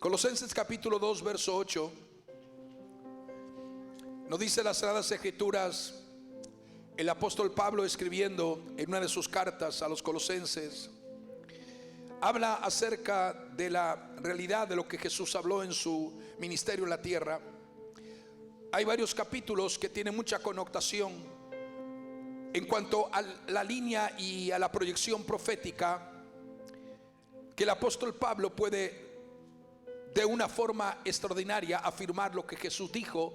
Colosenses capítulo 2 verso 8 nos dice las Sagradas Escrituras, el apóstol Pablo escribiendo en una de sus cartas a los colosenses, habla acerca de la realidad de lo que Jesús habló en su ministerio en la tierra. Hay varios capítulos que tienen mucha connotación en cuanto a la línea y a la proyección profética que el apóstol Pablo puede de una forma extraordinaria afirmar lo que Jesús dijo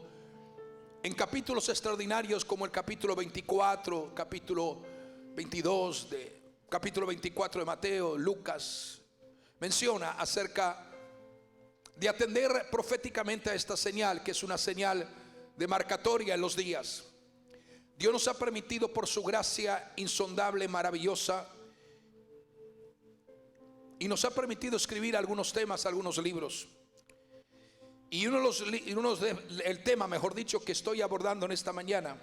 en capítulos extraordinarios como el capítulo 24, capítulo 22, capítulo 24 de Mateo, Lucas. Menciona acerca de atender proféticamente a esta señal, que es una señal demarcatoria en los días. Dios nos ha permitido por su gracia insondable, maravillosa, y nos ha permitido escribir algunos temas, algunos libros. Y el tema, mejor dicho, que estoy abordando en esta mañana,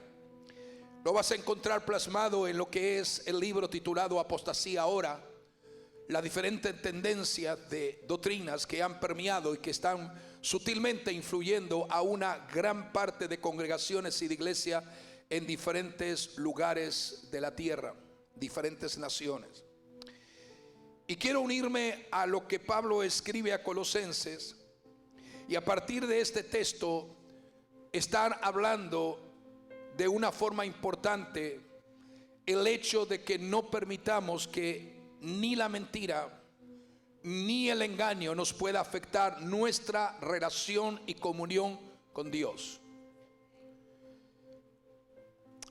lo vas a encontrar plasmado en lo que es el libro titulado Apostasía Ahora. La diferente tendencia de doctrinas que han permeado y que están sutilmente influyendo a una gran parte de congregaciones y de iglesia en diferentes lugares de la tierra, diferentes naciones. Y quiero unirme a lo que Pablo escribe a Colosenses, y a partir de este texto están hablando de una forma importante el hecho de que no permitamos que ni la mentira ni el engaño nos pueda afectar nuestra relación y comunión con Dios.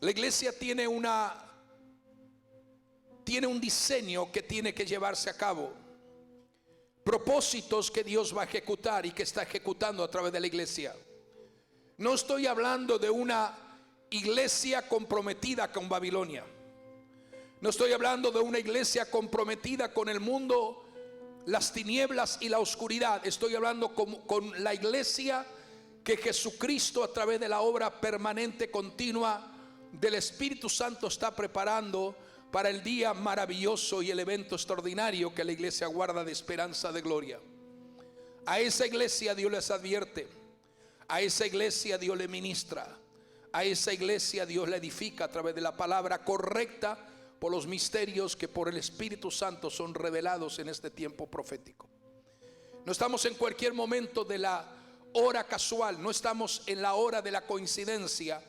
La iglesia tiene un diseño que tiene que llevarse a cabo, propósitos que Dios va a ejecutar y que está ejecutando a través de la iglesia. No estoy hablando de una iglesia comprometida con Babilonia. No estoy hablando de una iglesia comprometida con el mundo, las tinieblas y la oscuridad. Estoy hablando con la iglesia que Jesucristo, a través de la obra permanente, continua del Espíritu Santo, está preparando para el día maravilloso y el evento extraordinario que la iglesia guarda de esperanza, de gloria. A esa iglesia Dios les advierte, a esa iglesia Dios le ministra, a esa iglesia Dios la edifica a través de la palabra correcta, por los misterios que por el Espíritu Santo son revelados en este tiempo profético. No estamos en cualquier momento de la hora casual, no estamos en la hora de la coincidencia,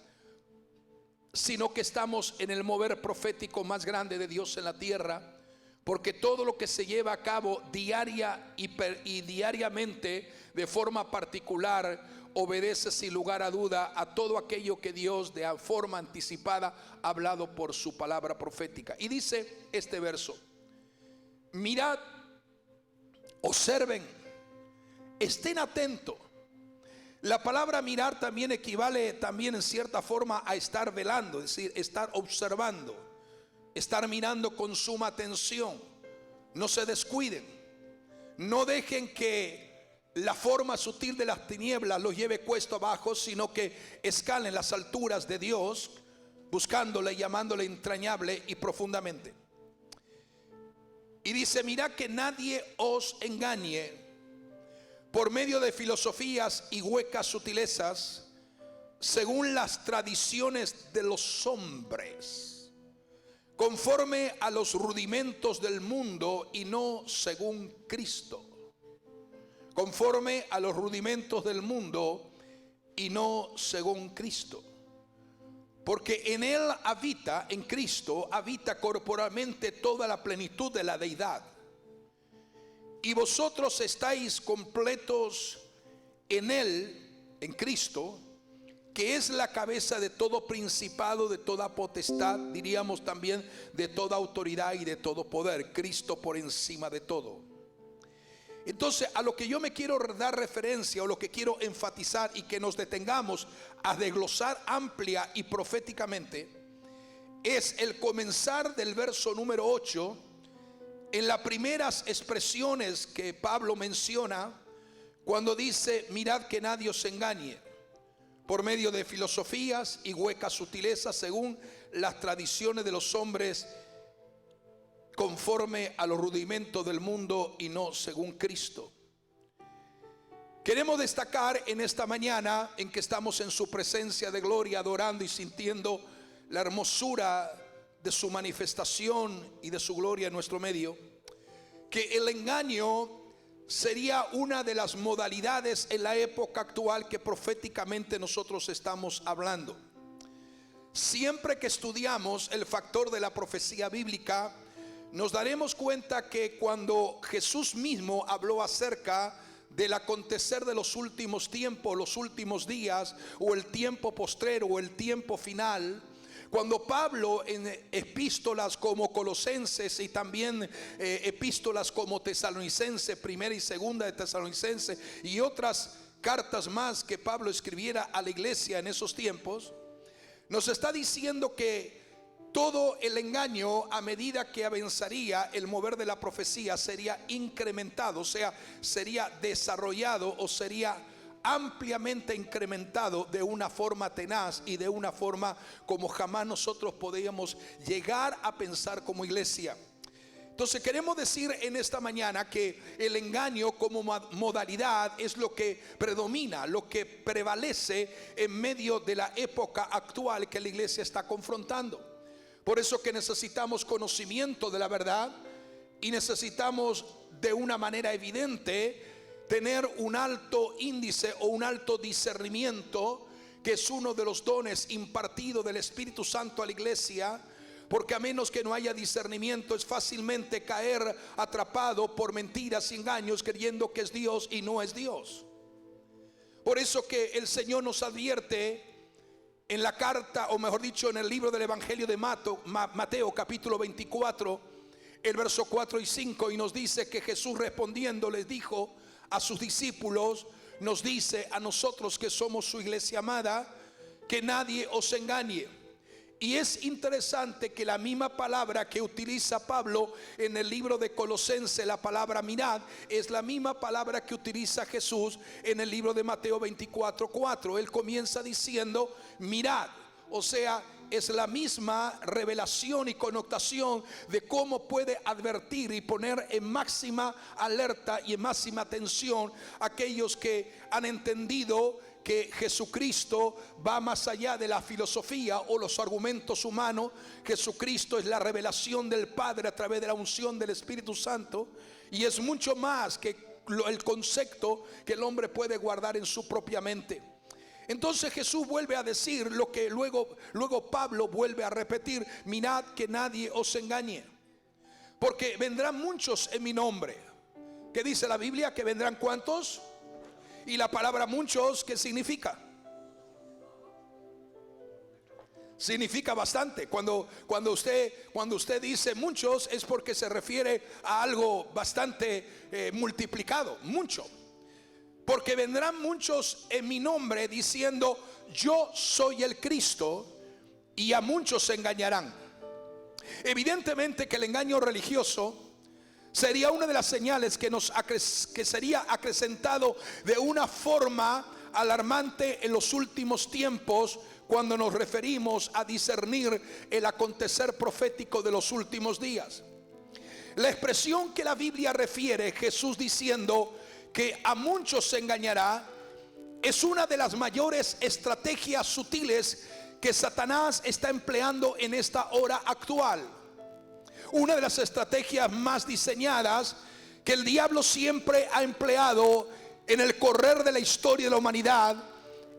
sino que estamos en el mover profético más grande de Dios en la tierra, porque todo lo que se lleva a cabo diaria y diariamente de forma particular obedece sin lugar a duda a todo aquello que Dios de forma anticipada ha hablado por su palabra profética. Y dice este verso: mirad, observen, estén atentos. La palabra mirar también equivale también en cierta forma a estar velando, es decir, estar observando, estar mirando con suma atención. No se descuiden, no dejen que la forma sutil de las tinieblas los lleve cuesta abajo, sino que escalen las alturas de Dios, buscándole y llamándole entrañable y profundamente. Y dice: mirad que nadie os engañe por medio de filosofías y huecas sutilezas, según las tradiciones de los hombres, conforme a los rudimentos del mundo y no según Cristo. Conforme a los rudimentos del mundo y no según Cristo. Porque en Él habita, en Cristo habita corporalmente toda la plenitud de la deidad. Y vosotros estáis completos en Él, en Cristo, que es la cabeza de todo principado, de toda potestad, diríamos también de toda autoridad y de todo poder. Cristo por encima de todo. Entonces, a lo que yo me quiero dar referencia, o lo que quiero enfatizar y que nos detengamos a desglosar amplia y proféticamente, es el comenzar del verso número 8, en las primeras expresiones que Pablo menciona, cuando dice: mirad que nadie os engañe por medio de filosofías y huecas sutilezas, según las tradiciones de los hombres, conforme a los rudimentos del mundo y no según Cristo. Queremos destacar en esta mañana en que estamos en su presencia de gloria, adorando y sintiendo la hermosura de su manifestación y de su gloria en nuestro medio, que el engaño sería una de las modalidades en la época actual que proféticamente nosotros estamos hablando. Siempre que estudiamos el factor de la profecía bíblica, nos daremos cuenta que cuando Jesús mismo habló acerca del acontecer de los últimos tiempos, los últimos días, o el tiempo postrero, o el tiempo final, cuando Pablo en epístolas como Colosenses y también epístolas como Tesalonicenses, primera y segunda de Tesalonicenses, y otras cartas más que Pablo escribiera a la iglesia en esos tiempos, nos está diciendo que todo el engaño, a medida que avanzaría el mover de la profecía, sería incrementado, o sea, sería desarrollado o sería ampliamente incrementado de una forma tenaz y de una forma como jamás nosotros podíamos llegar a pensar como iglesia. Entonces queremos decir en esta mañana que el engaño como modalidad es lo que predomina, lo que prevalece en medio de la época actual que la iglesia está confrontando. Por eso que necesitamos conocimiento de la verdad y necesitamos de una manera evidente tener un alto índice o un alto discernimiento, que es uno de los dones impartidos del Espíritu Santo a la iglesia. Porque a menos que no haya discernimiento, es fácilmente caer atrapado por mentiras y engaños, creyendo que es Dios y no es Dios. Por eso que el Señor nos advierte en la carta, o mejor dicho, en el libro del Evangelio de Mateo capítulo 24, el verso 4 y 5, y nos dice que Jesús respondiendo les dijo a sus discípulos, nos dice a nosotros que somos su iglesia amada, que nadie os engañe. Y es interesante que la misma palabra que utiliza Pablo en el libro de Colosenses, la palabra mirad, es la misma palabra que utiliza Jesús en el libro de Mateo 24:4. Él comienza diciendo mirad, o sea, es la misma revelación y connotación de cómo puede advertir y poner en máxima alerta y en máxima atención a aquellos que han entendido que Jesucristo va más allá de la filosofía o los argumentos humanos. Jesucristo es la revelación del Padre a través de la unción del Espíritu Santo, y es mucho más que el concepto que el hombre puede guardar en su propia mente. Entonces Jesús vuelve a decir lo que luego Pablo vuelve a repetir: mirad que nadie os engañe, porque vendrán muchos en mi nombre. ¿Qué dice la Biblia? Que vendrán ¿cuántos? Y la palabra muchos, ¿qué significa? Significa bastante. Cuando usted dice muchos, es porque se refiere a algo bastante multiplicado, mucho. Porque vendrán muchos en mi nombre diciendo yo soy el Cristo, y a muchos se engañarán. Evidentemente que el engaño religioso sería una de las señales que sería acrecentado de una forma alarmante en los últimos tiempos, cuando nos referimos a discernir el acontecer profético de los últimos días. La expresión que la Biblia refiere, Jesús diciendo que a muchos se engañará, es una de las mayores estrategias sutiles que Satanás está empleando en esta hora actual. Una de las estrategias más diseñadas que el diablo siempre ha empleado en el correr de la historia de la humanidad,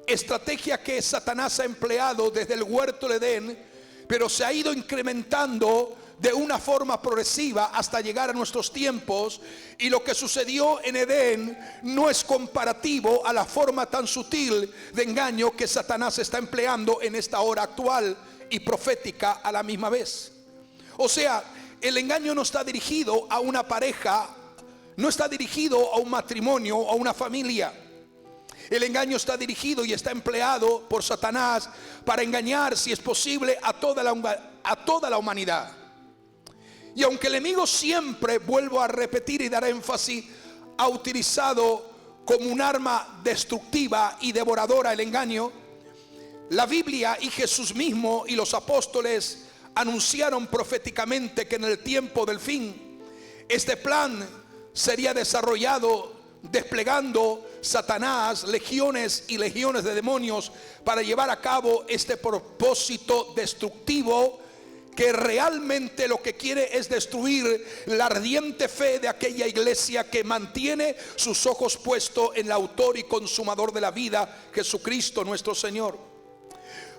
estrategia que Satanás ha empleado desde el huerto del Edén, pero se ha ido incrementando de una forma progresiva hasta llegar a nuestros tiempos. Y lo que sucedió en Edén no es comparativo a la forma tan sutil de engaño que Satanás está empleando en esta hora actual y profética a la misma vez. O sea, el engaño no está dirigido a una pareja, no está dirigido a un matrimonio o a una familia. El engaño está dirigido y está empleado por Satanás para engañar, si es posible, a toda la humanidad. Y aunque el enemigo siempre, vuelvo a repetir y dar énfasis, ha utilizado como un arma destructiva y devoradora el engaño, la Biblia y Jesús mismo y los apóstoles anunciaron proféticamente que en el tiempo del fin este plan sería desarrollado, desplegando Satanás legiones y legiones de demonios para llevar a cabo este propósito destructivo, que realmente lo que quiere es destruir la ardiente fe de aquella iglesia que mantiene sus ojos puestos en el autor y consumador de la vida, Jesucristo nuestro Señor.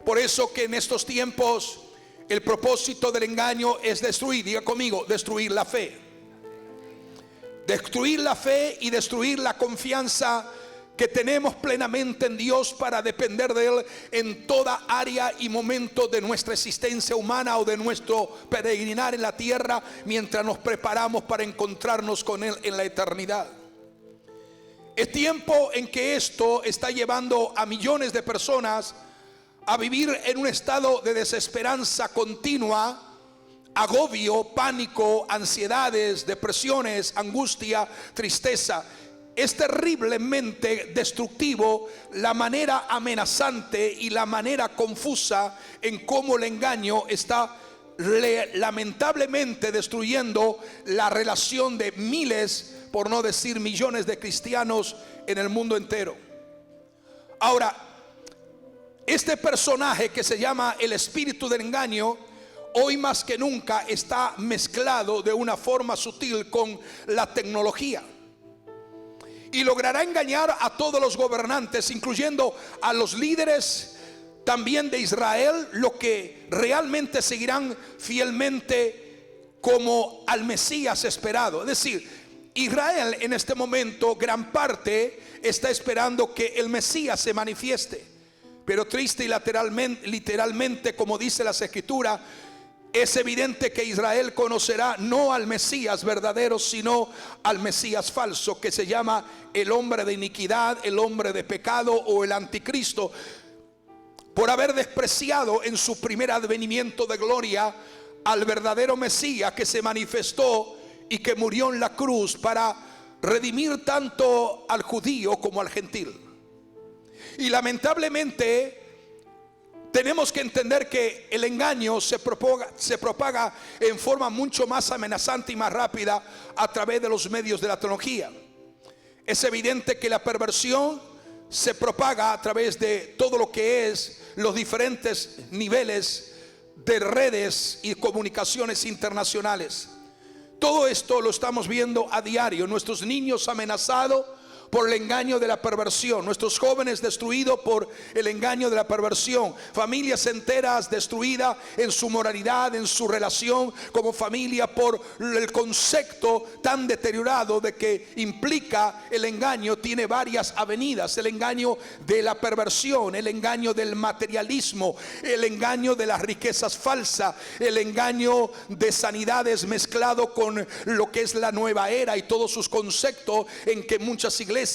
Por eso que en estos tiempos el propósito del engaño es destruir, diga conmigo, destruir la fe. Destruir la fe y destruir la confianza que tenemos plenamente en Dios para depender de Él en toda área y momento de nuestra existencia humana o de nuestro peregrinar en la tierra, mientras nos preparamos para encontrarnos con Él en la eternidad. Es tiempo en que esto está llevando a millones de personas a vivir en un estado de desesperanza continua, agobio, pánico, ansiedades, depresiones, angustia, tristeza. Es terriblemente destructivo la manera amenazante y la manera confusa en cómo el engaño está lamentablemente destruyendo la relación de miles, por no decir millones de cristianos en el mundo entero. Ahora, este personaje que se llama el espíritu del engaño, hoy más que nunca está mezclado de una forma sutil con la tecnología. Y logrará engañar a todos los gobernantes, incluyendo a los líderes también de Israel, lo que realmente seguirán fielmente como al Mesías esperado. Es decir, Israel en este momento, gran parte está esperando que el Mesías se manifieste. Pero triste y literalmente, como dice las Escrituras, es evidente que Israel conocerá no al Mesías verdadero, sino al Mesías falso, que se llama el hombre de iniquidad, el hombre de pecado o el anticristo, por haber despreciado en su primer advenimiento de gloria al verdadero Mesías que se manifestó y que murió en la cruz para redimir tanto al judío como al gentil. Y lamentablemente tenemos que entender que el engaño se propaga en forma mucho más amenazante y más rápida a través de los medios de la tecnología. Es evidente que la perversión se propaga a través de todo lo que es los diferentes niveles de redes y comunicaciones internacionales. Todo esto lo estamos viendo a diario. Nuestros niños amenazados por el engaño de la perversión, nuestros jóvenes destruidos por el engaño de la perversión, familias enteras destruidas en su moralidad, en su relación como familia, por el concepto tan deteriorado de que implica el engaño. Tiene varias avenidas: el engaño de la perversión, el engaño del materialismo, el engaño de las riquezas falsas, el engaño de sanidades mezclado con lo que es la nueva era y todos sus conceptos, en que muchas iglesias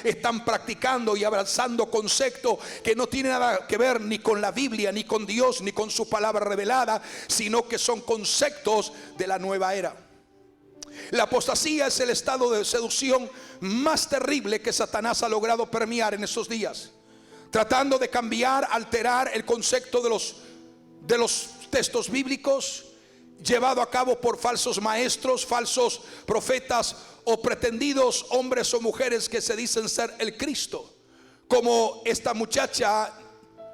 están practicando y abrazando conceptos que no tienen nada que ver ni con la Biblia, ni con Dios, ni con su palabra revelada, sino que son conceptos de la nueva era. La apostasía es el estado de seducción más terrible que Satanás ha logrado permear en estos días, tratando de cambiar, alterar el concepto de los textos bíblicos, llevado a cabo por falsos maestros, falsos profetas o pretendidos hombres o mujeres que se dicen ser el Cristo, como esta muchacha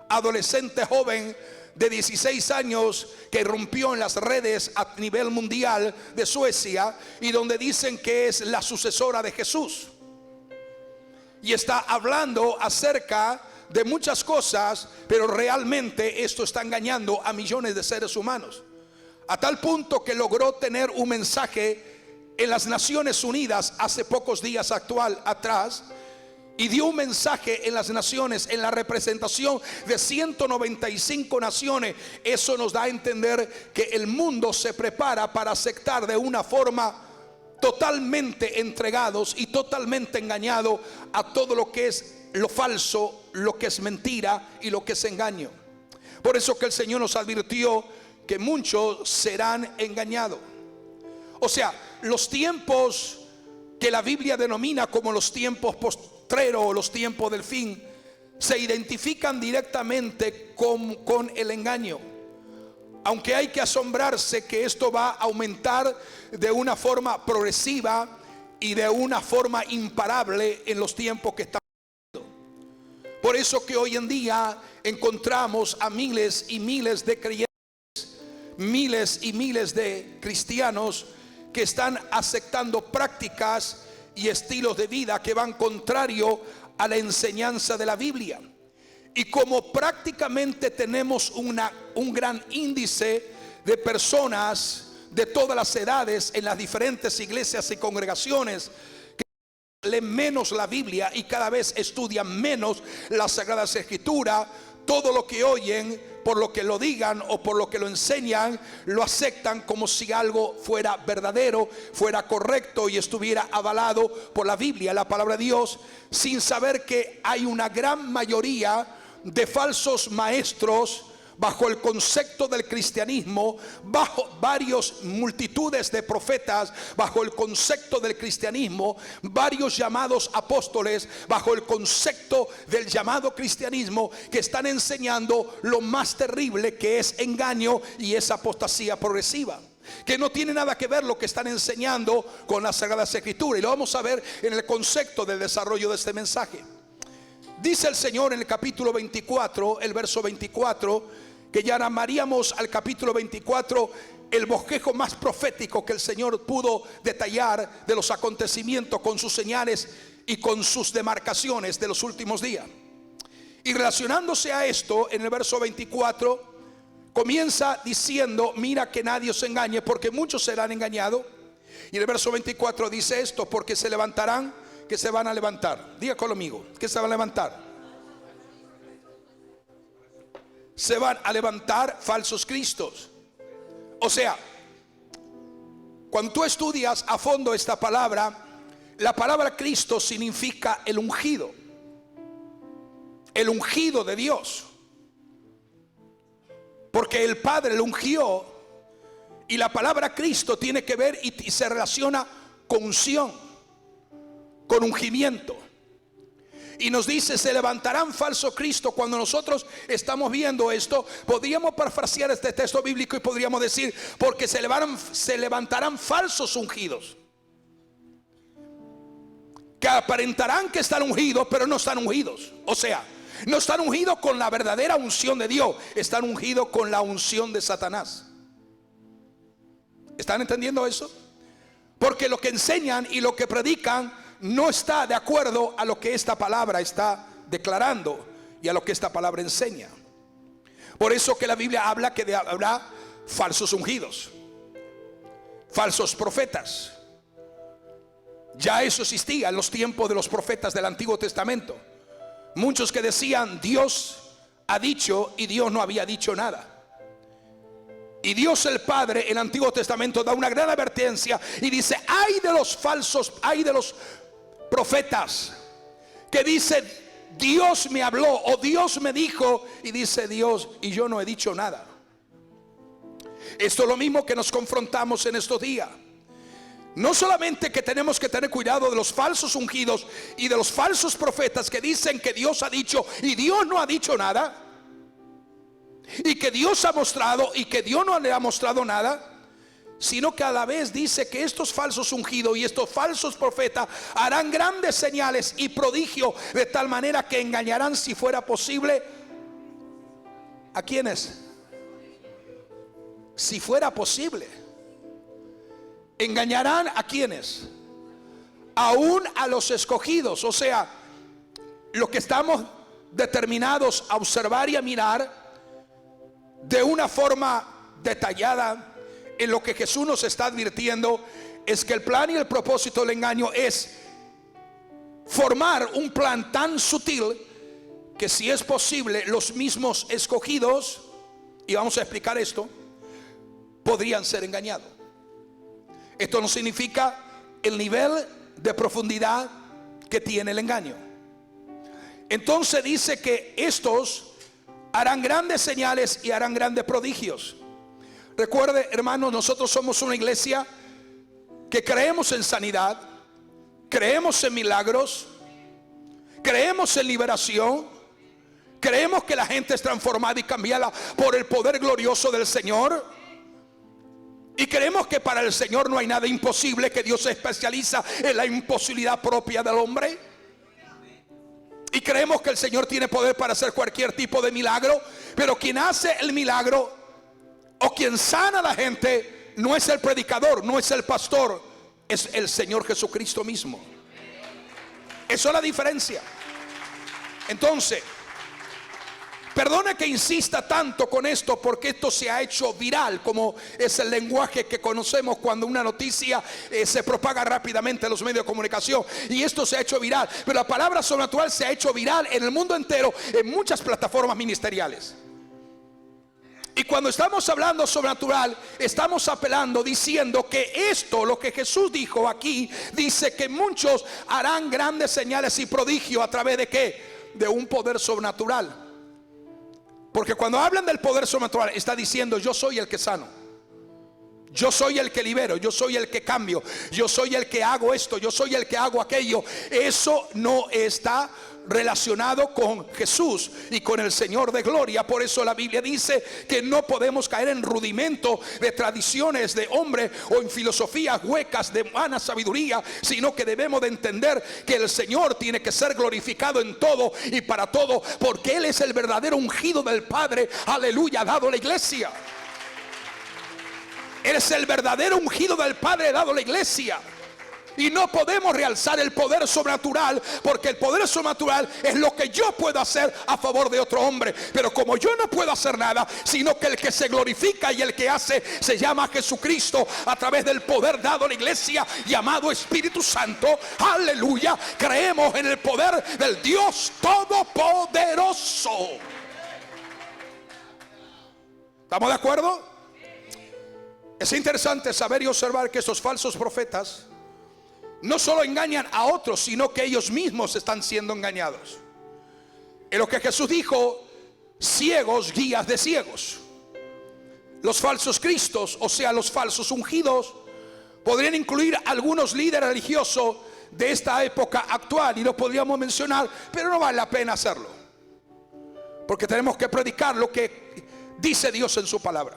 adolescente joven de 16 años que irrumpió en las redes a nivel mundial de Suecia, y donde dicen que es la sucesora de Jesús, y está hablando acerca de muchas cosas, pero realmente esto está engañando a millones de seres humanos, a tal punto que logró tener un mensaje en las Naciones Unidas hace pocos días atrás, y dio un mensaje en las naciones, en la representación de 195 naciones. Eso nos da a entender que el mundo se prepara para aceptar de una forma totalmente entregados y totalmente engañados a todo lo que es lo falso, lo que es mentira y lo que es engaño. Por eso que el Señor nos advirtió que muchos serán engañados. O sea, los tiempos que la Biblia denomina como los tiempos postreros o los tiempos del fin se identifican directamente con el engaño. Aunque hay que asombrarse que esto va a aumentar de una forma progresiva y de una forma imparable en los tiempos que estamos. Por eso que hoy en día encontramos a miles y miles de creyentes, miles y miles de cristianos que están aceptando prácticas y estilos de vida que van contrario a la enseñanza de la Biblia. Y como prácticamente tenemos un gran índice de personas de todas las edades en las diferentes iglesias y congregaciones que leen menos la Biblia y cada vez estudian menos las Sagradas Escrituras, todo lo que oyen, por lo que lo digan o por lo que lo enseñan, lo aceptan como si algo fuera verdadero, fuera correcto y estuviera avalado por la Biblia, la palabra de Dios, sin saber que hay una gran mayoría de falsos maestros bajo el concepto del cristianismo, bajo varios multitudes de profetas bajo el concepto del cristianismo, varios llamados apóstoles bajo el concepto del llamado cristianismo, que están enseñando lo más terrible, que es engaño y es apostasía progresiva, que no tiene nada que ver lo que están enseñando con las Sagradas Escrituras. Y lo vamos a ver en el concepto del desarrollo de este mensaje. Dice el Señor en el capítulo 24, el verso 24, que ya llamaríamos al capítulo 24 el bosquejo más profético que el Señor pudo detallar de los acontecimientos con sus señales y con sus demarcaciones de los últimos días. Y relacionándose a esto, en el verso 24 comienza diciendo: mira que nadie os engañe, porque muchos serán engañados. Y en el verso 24 dice esto: porque se levantarán, que se van a levantar. Diga conmigo, que se van a levantar. Se van a levantar falsos cristos. O sea, cuando tú estudias a fondo esta palabra, la palabra Cristo significa el ungido de Dios, porque el Padre lo ungió. Y la palabra Cristo tiene que ver y se relaciona con unción, con ungimiento. Y nos dice: se levantarán falsos cristos. Cuando nosotros estamos viendo esto, podríamos parafrasear este texto bíblico y podríamos decir: porque se levantarán falsos ungidos, que aparentarán que están ungidos, pero no están ungidos. O sea, no están ungidos con la verdadera unción de Dios, están ungidos con la unción de Satanás. ¿Están entendiendo eso? Porque lo que enseñan y lo que predican no está de acuerdo a lo que esta palabra está declarando y a lo que esta palabra enseña. Por eso que la Biblia habla que habrá falsos ungidos, falsos profetas. Ya eso existía en los tiempos de los profetas del Antiguo Testamento. Muchos que decían: Dios ha dicho, y Dios no había dicho nada. Y Dios el Padre en el Antiguo Testamento da una gran advertencia y dice: ay de los falsos, ay de los profetas que dicen: Dios me habló o Dios me dijo, y dice Dios: y yo no he dicho nada. Esto es lo mismo que nos confrontamos en estos días. No solamente que tenemos que tener cuidado de los falsos ungidos y de los falsos profetas que dicen que Dios ha dicho y Dios no ha dicho nada, y que Dios ha mostrado y que Dios no le ha mostrado nada, sino que a la vez dice que estos falsos ungidos y estos falsos profetas harán grandes señales y prodigios, de tal manera que engañarán, si fuera posible, ¿a quiénes? Si fuera posible, engañarán a quiénes, aún a los escogidos. O sea, lo que estamos determinados a observar y a mirar de una forma detallada en lo que Jesús nos está advirtiendo, es que el plan y el propósito del engaño es formar un plan tan sutil que, si es posible, los mismos escogidos, y vamos a explicar esto, podrían ser engañados. Esto no significa el nivel de profundidad que tiene el engaño. Entonces dice que estos harán grandes señales y harán grandes prodigios. Recuerde, hermanos, nosotros somos una iglesia que creemos en sanidad, creemos en milagros, creemos en liberación, creemos que la gente es transformada y cambiada por el poder glorioso del Señor, y creemos que para el Señor no hay nada imposible, que Dios se especializa en la imposibilidad propia del hombre. Y creemos que el Señor tiene poder para hacer cualquier tipo de milagro, pero quien hace el milagro o quien sana a la gente no es el predicador, no es el pastor, es el Señor Jesucristo mismo. Eso es la diferencia. Entonces, perdone que insista tanto con esto, porque esto se ha hecho viral, como es el lenguaje que conocemos cuando una noticia se propaga rápidamente en los medios de comunicación. Y esto se ha hecho viral, pero la palabra sobrenatural se ha hecho viral en el mundo entero, en muchas plataformas ministeriales. Y cuando estamos hablando sobrenatural, estamos apelando, diciendo que esto, lo que Jesús dijo aquí, dice que muchos harán grandes señales y prodigios. ¿A través de qué? De un poder sobrenatural. Porque cuando hablan del poder sobrenatural, está diciendo: yo soy el que sano, yo soy el que libero, yo soy el que cambio, yo soy el que hago esto, yo soy el que hago aquello. Eso no está relacionado con Jesús y con el Señor de gloria. Por eso la Biblia dice que no podemos caer en rudimento de tradiciones de hombre o en filosofías huecas de vana sabiduría, sino que debemos de entender que el Señor tiene que ser glorificado en todo y para todo, porque Él es el verdadero ungido del Padre, aleluya, dado a la iglesia. Él es el verdadero ungido del Padre dado a la iglesia. Y no podemos realzar el poder sobrenatural, porque el poder sobrenatural es lo que yo puedo hacer a favor de otro hombre. Pero como yo no puedo hacer nada, sino que el que se glorifica y el que hace se llama Jesucristo, a través del poder dado a la iglesia llamado Espíritu Santo, aleluya, creemos en el poder del Dios Todopoderoso. ¿Estamos de acuerdo? Es interesante saber y observar que estos falsos profetas no solo engañan a otros, sino que ellos mismos están siendo engañados. En lo que Jesús dijo: ciegos, guías de ciegos. Los falsos cristos, o sea, los falsos ungidos, podrían incluir algunos líderes religiosos de esta época actual, y lo podríamos mencionar, pero no vale la pena hacerlo, porque tenemos que predicar lo que dice Dios en su palabra.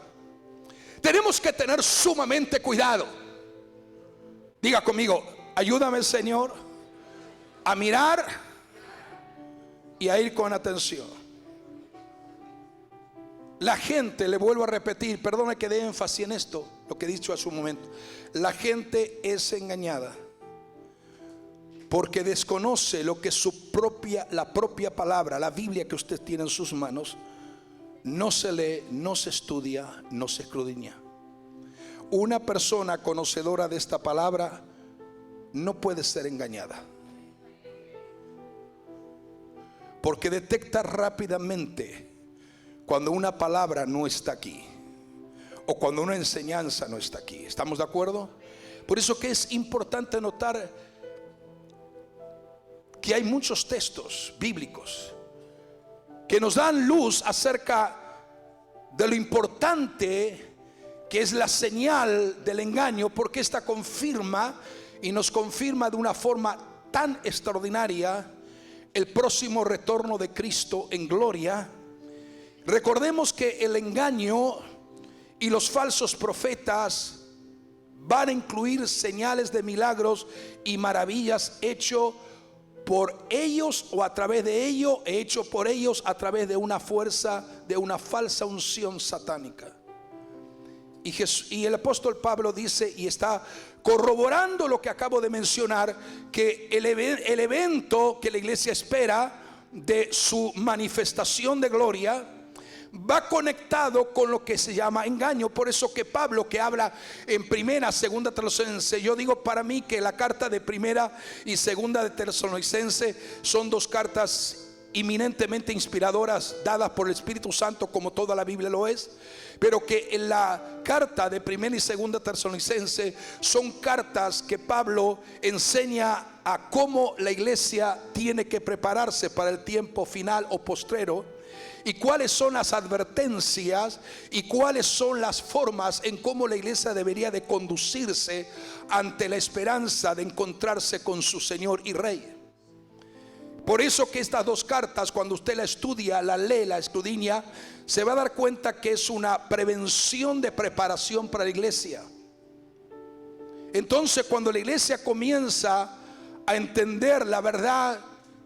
Tenemos que tener sumamente cuidado. Diga conmigo: ayúdame, Señor, a mirar y a ir con atención. La gente, le vuelvo a repetir, perdona que dé énfasis en esto, lo que he dicho hace un momento. La gente es engañada porque desconoce lo que la propia palabra, la Biblia que usted tiene en sus manos, no se lee, no se estudia, no se escudriña. Una persona conocedora de esta palabra no puede ser engañada, porque detecta rápidamente cuando una palabra no está aquí, o cuando una enseñanza no está aquí. ¿Estamos de acuerdo? Por eso que es importante notar que hay muchos textos bíblicos que nos dan luz acerca de lo importante que es la señal del engaño, porque esta confirma y nos confirma de una forma tan extraordinaria el próximo retorno de Cristo en gloria. Recordemos que el engaño y los falsos profetas van a incluir señales de milagros y maravillas hechos por ellos o a través de ellos, hecho por ellos a través de una fuerza, de una falsa unción satánica. Y el apóstol Pablo dice, y está corroborando lo que acabo de mencionar, que el evento que la iglesia espera de su manifestación de gloria va conectado con lo que se llama engaño. Por eso que Pablo, que habla en primera, segunda Tesalonicense, yo digo para mí que la carta de primera y segunda de Tesalonicense son dos cartas eminentemente inspiradoras, dadas por el Espíritu Santo, como toda la Biblia lo es, pero que en la carta de primera y segunda Tesalonicense son cartas que Pablo enseña a cómo la iglesia tiene que prepararse para el tiempo final o postrero, y cuáles son las advertencias y cuáles son las formas en cómo la iglesia debería de conducirse ante la esperanza de encontrarse con su Señor y Rey. Por eso que estas dos cartas, cuando usted la estudia, la lee, la escudriña, se va a dar cuenta que es una prevención de preparación para la iglesia. Entonces, cuando la iglesia comienza a entender la verdad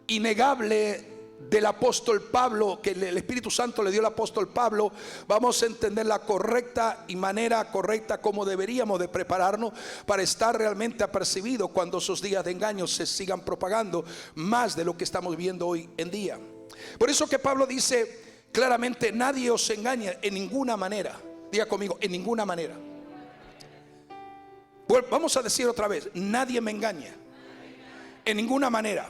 innegable del apóstol Pablo, que el Espíritu Santo le dio al apóstol Pablo, vamos a entender la correcta y manera correcta como deberíamos de prepararnos para estar realmente apercibidos cuando esos días de engaño se sigan propagando más de lo que estamos viendo hoy en día. Por eso que Pablo dice claramente: nadie os engaña en ninguna manera. Diga conmigo: en ninguna manera. Bueno, vamos a decir otra vez: nadie me engaña en ninguna manera.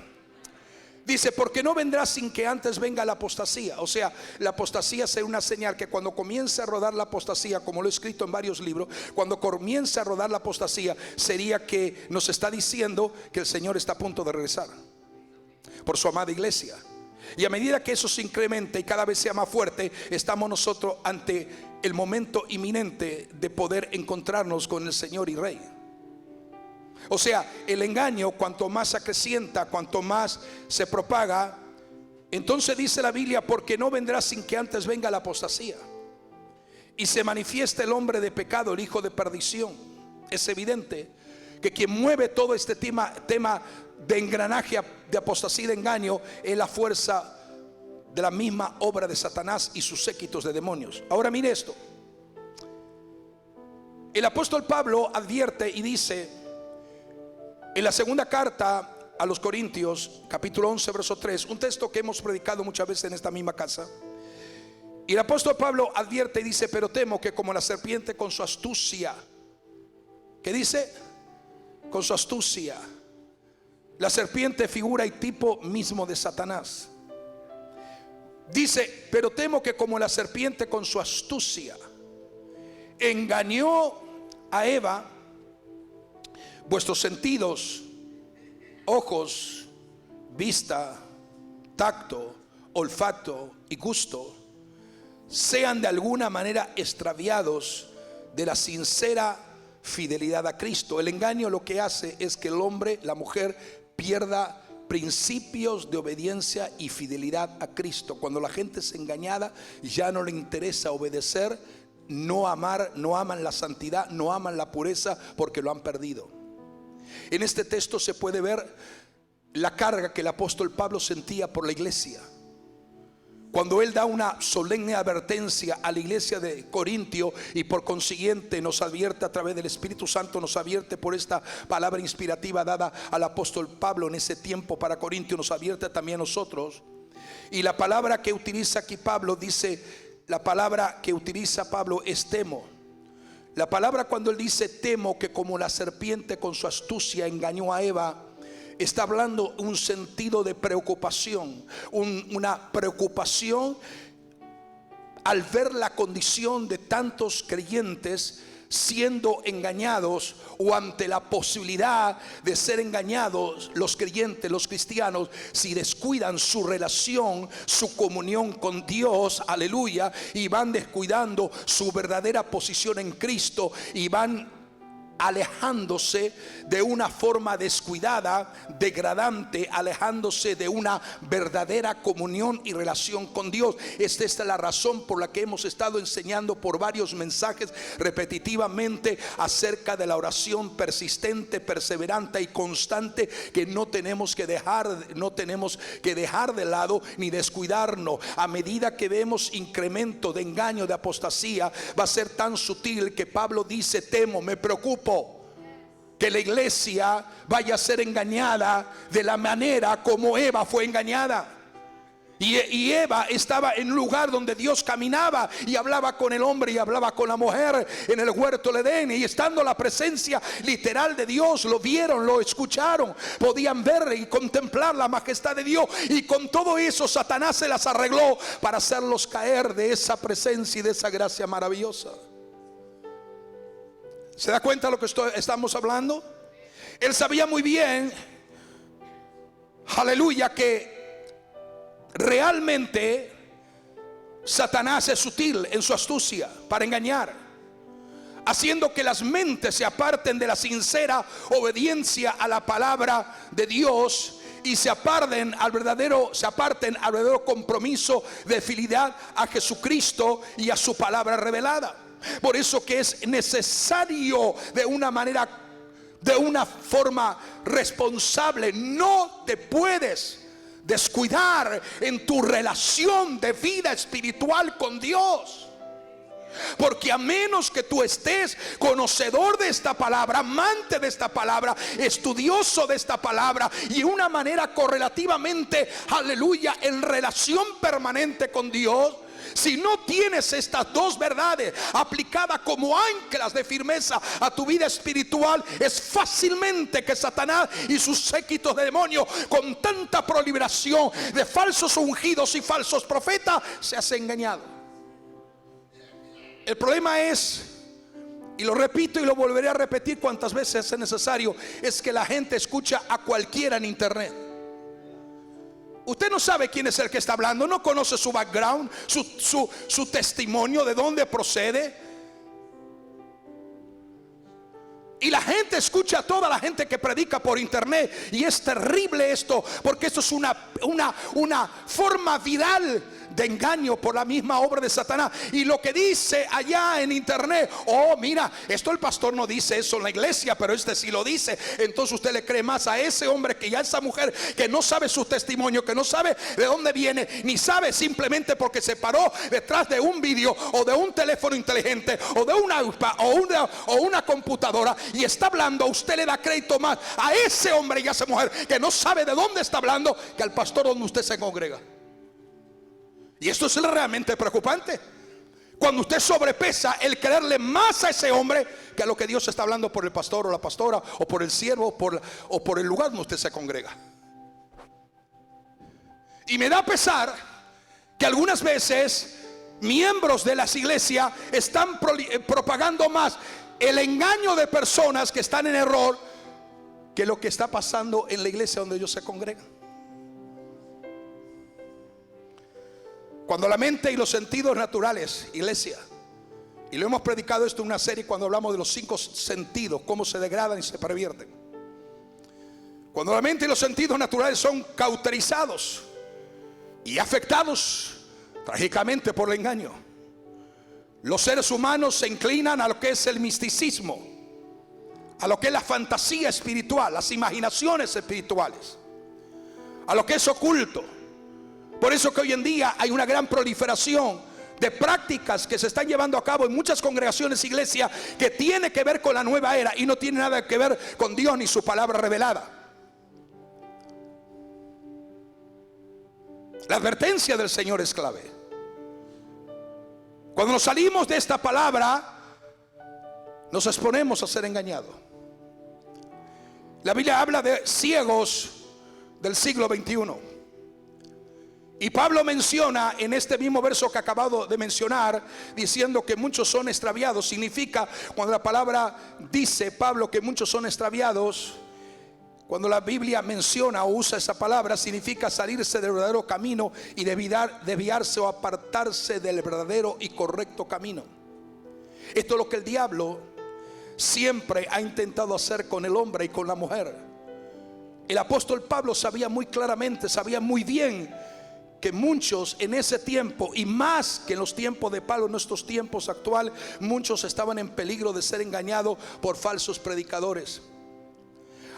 Dice: porque no vendrá sin que antes venga la apostasía. O sea, la apostasía será una señal que cuando comience a rodar la apostasía, como lo he escrito en varios libros, cuando comience a rodar la apostasía, sería que nos está diciendo que el Señor está a punto de regresar por su amada iglesia. Y a medida que eso se incrementa y cada vez sea más fuerte, estamos nosotros ante el momento inminente de poder encontrarnos con el Señor y Rey. O sea, el engaño, cuanto más se acrecienta, cuanto más se propaga, entonces dice la Biblia: porque no vendrá sin que antes venga la apostasía y se manifieste el hombre de pecado, el hijo de perdición. Es evidente que quien mueve todo este tema de engranaje, de apostasía y de engaño, es la fuerza de la misma obra de Satanás y sus séquitos de demonios. Ahora mire esto: el apóstol Pablo advierte y dice en la segunda carta a los Corintios, capítulo 11, verso 3, un texto que hemos predicado muchas veces en esta misma casa. Y el apóstol Pablo advierte y dice: pero temo que como la serpiente con su astucia, ¿qué dice? Con su astucia. La serpiente, figura y tipo mismo de Satanás. Dice: pero temo que como la serpiente con su astucia engañó a Eva, vuestros sentidos, ojos, vista, tacto, olfato y gusto, sean de alguna manera extraviados de la sincera fidelidad a Cristo. El engaño lo que hace es que el hombre, la mujer, pierda principios de obediencia y fidelidad a Cristo. Cuando la gente es engañada, ya no le interesa obedecer, no amar, no aman la santidad, no aman la pureza, porque lo han perdido. En este texto se puede ver la carga que el apóstol Pablo sentía por la iglesia, cuando él da una solemne advertencia a la iglesia de Corintio, y por consiguiente nos advierte a través del Espíritu Santo, nos advierte por esta palabra inspirativa dada al apóstol Pablo en ese tiempo para Corintio, nos advierte también a nosotros. Y la palabra que utiliza aquí Pablo dice, la palabra que utiliza Pablo es temo. La palabra, cuando él dice temo que como la serpiente con su astucia engañó a Eva, está hablando un sentido de preocupación, una preocupación al ver la condición de tantos creyentes siendo engañados, o ante la posibilidad de ser engañados los creyentes, los cristianos, si descuidan su relación, su comunión con Dios, aleluya, y van descuidando su verdadera posición en Cristo, y van alejándose de una forma descuidada, degradante, alejándose de una verdadera comunión y relación con Dios. Esta es la razón por la que hemos estado enseñando por varios mensajes repetitivamente acerca de la oración persistente, perseverante y constante, que no tenemos que dejar de lado ni descuidarnos. A medida que vemos incremento de engaño, de apostasía, va a ser tan sutil que Pablo dice: temo, me preocupo que la iglesia vaya a ser engañada de la manera como Eva fue engañada. Y Eva estaba en un lugar donde Dios caminaba y hablaba con el hombre y hablaba con la mujer en el huerto del Edén, y estando la presencia literal de Dios, lo vieron, lo escucharon, podían ver y contemplar la majestad de Dios, y con todo eso Satanás se las arregló para hacerlos caer de esa presencia y de esa gracia maravillosa. ¿Se da cuenta de lo que estamos hablando? Él sabía muy bien, aleluya, que realmente Satanás es sutil en su astucia para engañar, haciendo que las mentes se aparten de la sincera obediencia a la palabra de Dios y se aparten al verdadero compromiso de fidelidad a Jesucristo y a su palabra revelada. Por eso que es necesario de una forma responsable. No te puedes descuidar en tu relación de vida espiritual con Dios. Porque a menos que tú estés conocedor de esta palabra, amante de esta palabra, estudioso de esta palabra y una manera correlativamente, aleluya, en relación permanente con Dios, si no tienes estas dos verdades aplicadas como anclas de firmeza a tu vida espiritual, es fácilmente que Satanás y sus séquitos de demonios, con tanta proliferación de falsos ungidos y falsos profetas, se hace engañado. El problema es, y lo repito y lo volveré a repetir cuantas veces sea necesario, es que la gente escucha a cualquiera en internet. Usted no sabe quién es el que está hablando, no conoce su background, su testimonio, de dónde procede. Y la gente escucha a toda la gente que predica por internet. Y es terrible esto, porque esto es una forma viral de engaño por la misma obra de Satanás. Y lo que dice allá en internet, oh mira, esto el pastor no dice eso en la iglesia, pero este sí lo dice. Entonces usted le cree más a ese hombre que ya esa mujer que no sabe su testimonio, que no sabe de dónde viene, ni sabe, simplemente porque se paró detrás de un vídeo o de un teléfono inteligente o de una o una computadora y está hablando. Usted le da crédito más a ese hombre y a esa mujer que no sabe de dónde está hablando que al pastor donde usted se congrega. Y esto es realmente preocupante, cuando usted sobrepesa el creerle más a ese hombre que a lo que Dios está hablando por el pastor o la pastora, o por el siervo, o por el lugar donde usted se congrega. Y me da pesar que algunas veces miembros de las iglesias están propagando más el engaño de personas que están en error que lo que está pasando en la iglesia donde ellos se congregan. Cuando la mente y los sentidos naturales, iglesia, y lo hemos predicado esto en una serie cuando hablamos de los 5 sentidos, cómo se degradan y se pervierten. Cuando la mente y los sentidos naturales son cauterizados y afectados trágicamente por el engaño, los seres humanos se inclinan a lo que es el misticismo, a lo que es la fantasía espiritual, las imaginaciones espirituales, a lo que es oculto. Por eso que hoy en día hay una gran proliferación de prácticas que se están llevando a cabo en muchas congregaciones, iglesias, que tiene que ver con la nueva era y no tiene nada que ver con Dios ni su palabra revelada. La advertencia del Señor es clave. Cuando nos salimos de esta palabra, nos exponemos a ser engañados. La Biblia habla de ciegos del siglo XXI. Y Pablo menciona en este mismo verso que acabado de mencionar, diciendo que muchos son extraviados. Significa, cuando la palabra dice Pablo que muchos son extraviados, cuando la Biblia menciona o usa esa palabra, significa salirse del verdadero camino y desviarse o apartarse del verdadero y correcto camino. Esto es lo que el diablo siempre ha intentado hacer con el hombre y con la mujer. El apóstol Pablo sabía muy claramente, sabía muy bien que muchos en ese tiempo, y más que en los tiempos de Pablo, en nuestros tiempos actuales, muchos estaban en peligro de ser engañados por falsos predicadores,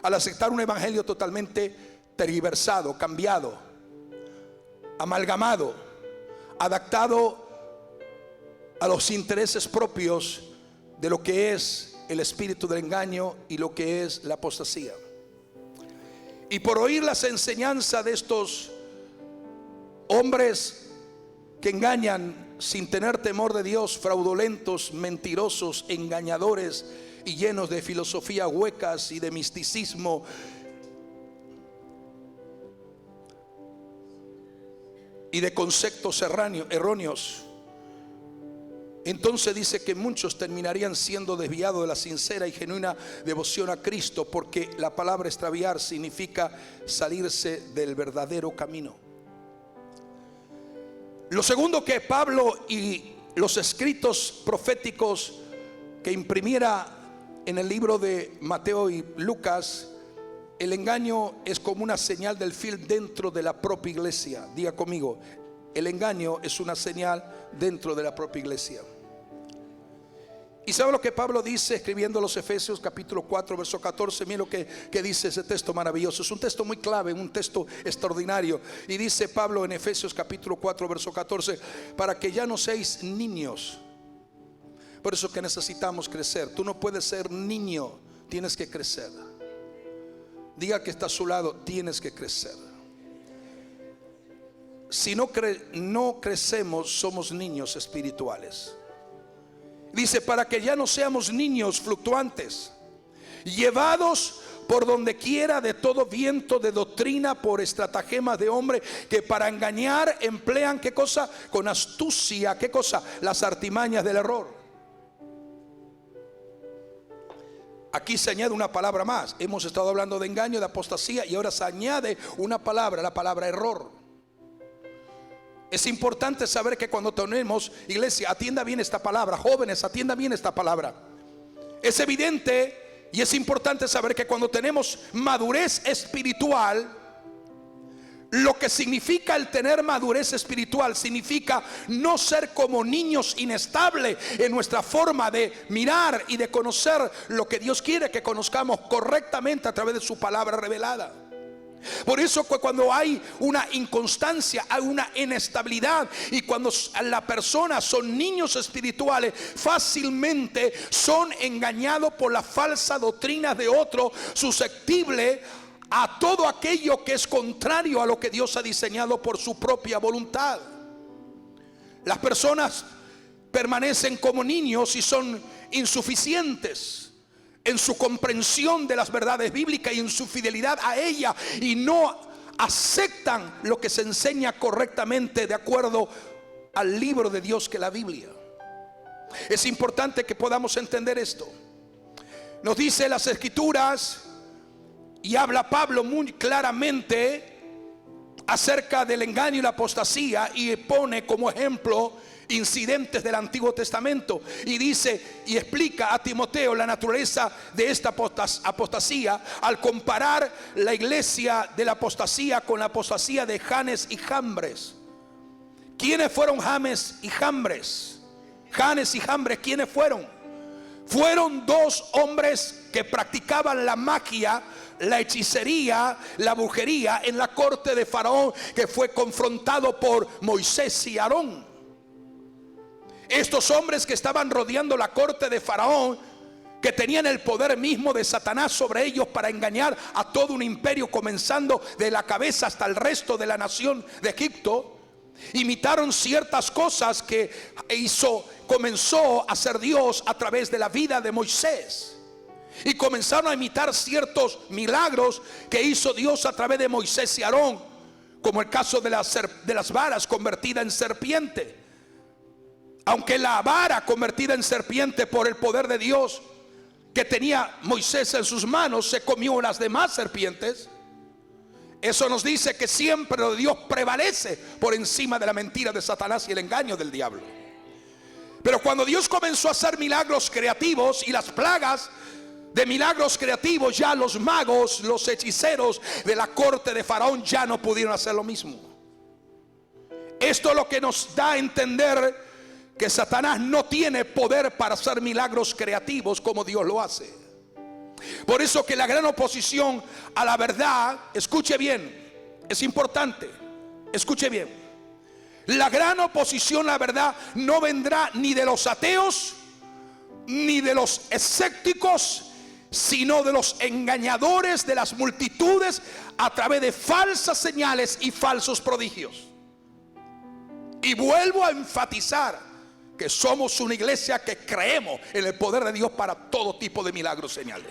al aceptar un evangelio totalmente tergiversado, cambiado, amalgamado, adaptado a los intereses propios de lo que es el espíritu del engaño y lo que es la apostasía. Y por oír las enseñanzas de estos hombres que engañan sin tener temor de Dios, fraudulentos, mentirosos, engañadores y llenos de filosofías huecas y de misticismo, y de conceptos erróneos, entonces dice que muchos terminarían siendo desviados de la sincera y genuina devoción a Cristo, porque la palabra extraviar significa salirse del verdadero camino. Lo segundo que Pablo y los escritos proféticos que imprimiera en el libro de Mateo y Lucas, el engaño es como una señal del fin dentro de la propia iglesia. Diga conmigo, el engaño es una señal dentro de la propia iglesia. ¿Y sabe lo que Pablo dice escribiendo a los Efesios capítulo 4 verso 14? Mira lo que dice ese texto maravilloso. Es un texto muy clave, un texto extraordinario. Y dice Pablo en Efesios capítulo 4 verso 14: para que ya no seáis niños. Por eso que necesitamos crecer. Tú no puedes ser niño, tienes que crecer. Diga que está a su lado: tienes que crecer. Si no crecemos, somos niños espirituales. Dice: para que ya no seamos niños fluctuantes, llevados por donde quiera de todo viento de doctrina, por estratagemas de hombre, que para engañar emplean, ¿qué cosa? Con astucia, ¿qué cosa? Las artimañas del error. Aquí se añade una palabra más. Hemos estado hablando de engaño, de apostasía, y ahora se añade una palabra, la palabra error. Es importante saber que cuando tenemos, iglesia, atienda bien esta palabra. Jóvenes, atienda bien esta palabra. Es evidente y es importante saber que cuando tenemos madurez espiritual, lo que significa el tener madurez espiritual significa no ser como niños inestables en nuestra forma de mirar y de conocer lo que Dios quiere que conozcamos correctamente a través de su palabra revelada. Por eso cuando hay una inconstancia, hay una inestabilidad, y cuando las personas son niños espirituales, fácilmente son engañados por la falsa doctrina de otro, susceptible a todo aquello que es contrario a lo que Dios ha diseñado por su propia voluntad. Las personas permanecen como niños y son insuficientes en su comprensión de las verdades bíblicas y en su fidelidad a ella, y no aceptan lo que se enseña correctamente de acuerdo al libro de Dios, que es la Biblia. Es importante que podamos entender esto. Nos dice las Escrituras, y habla Pablo muy claramente acerca del engaño y la apostasía, y pone como ejemplo incidentes del Antiguo Testamento, y dice y explica a Timoteo la naturaleza de esta apostasía, al comparar la iglesia de la apostasía con la apostasía de Janes y Jambres. ¿Quiénes fueron Janes y Jambres? Janes y Jambres, ¿quiénes fueron? Fueron dos hombres que practicaban la magia, la hechicería, la brujería en la corte de Faraón, que fue confrontado por Moisés y Aarón. Estos hombres que estaban rodeando la corte de Faraón, que tenían el poder mismo de Satanás sobre ellos para engañar a todo un imperio, comenzando de la cabeza hasta el resto de la nación de Egipto, imitaron ciertas cosas que comenzó a hacer Dios a través de la vida de Moisés, y comenzaron a imitar ciertos milagros que hizo Dios a través de Moisés y Aarón, como el caso de las varas convertidas en serpiente. Aunque la vara convertida en serpiente por el poder de Dios que tenía Moisés en sus manos se comió las demás serpientes, eso nos dice que siempre lo de Dios prevalece por encima de la mentira de Satanás y el engaño del diablo. Pero cuando Dios comenzó a hacer milagros creativos y las plagas de milagros creativos, ya los magos, los hechiceros de la corte de Faraón ya no pudieron hacer lo mismo. Esto es lo que nos da a entender que Satanás no tiene poder para hacer milagros creativos como Dios lo hace. Por eso que la gran oposición a la verdad, escuche bien, es importante, escuche bien, la gran oposición a la verdad no vendrá ni de los ateos ni de los escépticos, sino de los engañadores de las multitudes a través de falsas señales y falsos prodigios. Y vuelvo a enfatizar que somos una iglesia que creemos en el poder de Dios para todo tipo de milagros, señales.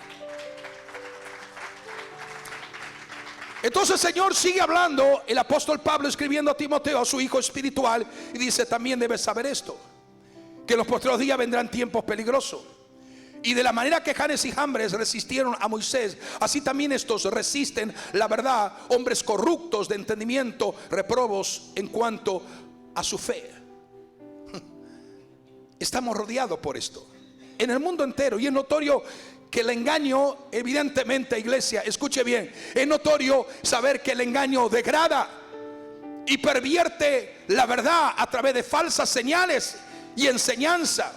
Entonces el Señor sigue hablando, el apóstol Pablo escribiendo a Timoteo, a su hijo espiritual, y dice: también debes saber esto, que en los postreros días vendrán tiempos peligrosos. Y de la manera que Janes y Jambres resistieron a Moisés, así también estos resisten la verdad, hombres corruptos de entendimiento, reprobos en cuanto a su fe. Estamos rodeados por esto en el mundo entero, y es notorio que el engaño, evidentemente, iglesia, escuche bien, es notorio saber que el engaño degrada y pervierte la verdad a través de falsas señales y enseñanza.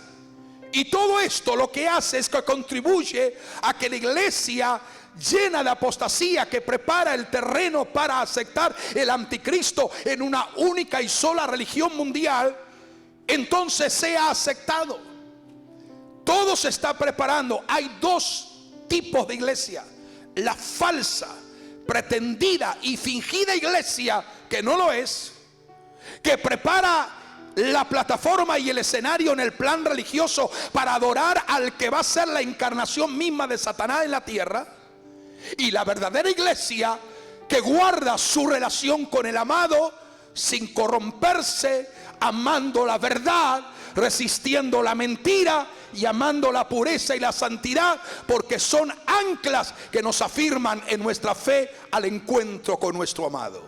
Y todo esto lo que hace es que contribuye a que la iglesia llena de apostasía, que prepara el terreno para aceptar el anticristo en una única y sola religión mundial, entonces sea aceptado. Todo se está preparando. Hay dos tipos de iglesia: la falsa, pretendida y fingida iglesia, que no lo es, que prepara la plataforma y el escenario en el plan religioso para adorar al que va a ser la encarnación misma de Satanás en la tierra. Y la verdadera iglesia, que guarda su relación con el amado sin corromperse, amando la verdad, resistiendo la mentira y amando la pureza y la santidad, porque son anclas que nos afirman en nuestra fe al encuentro con nuestro amado.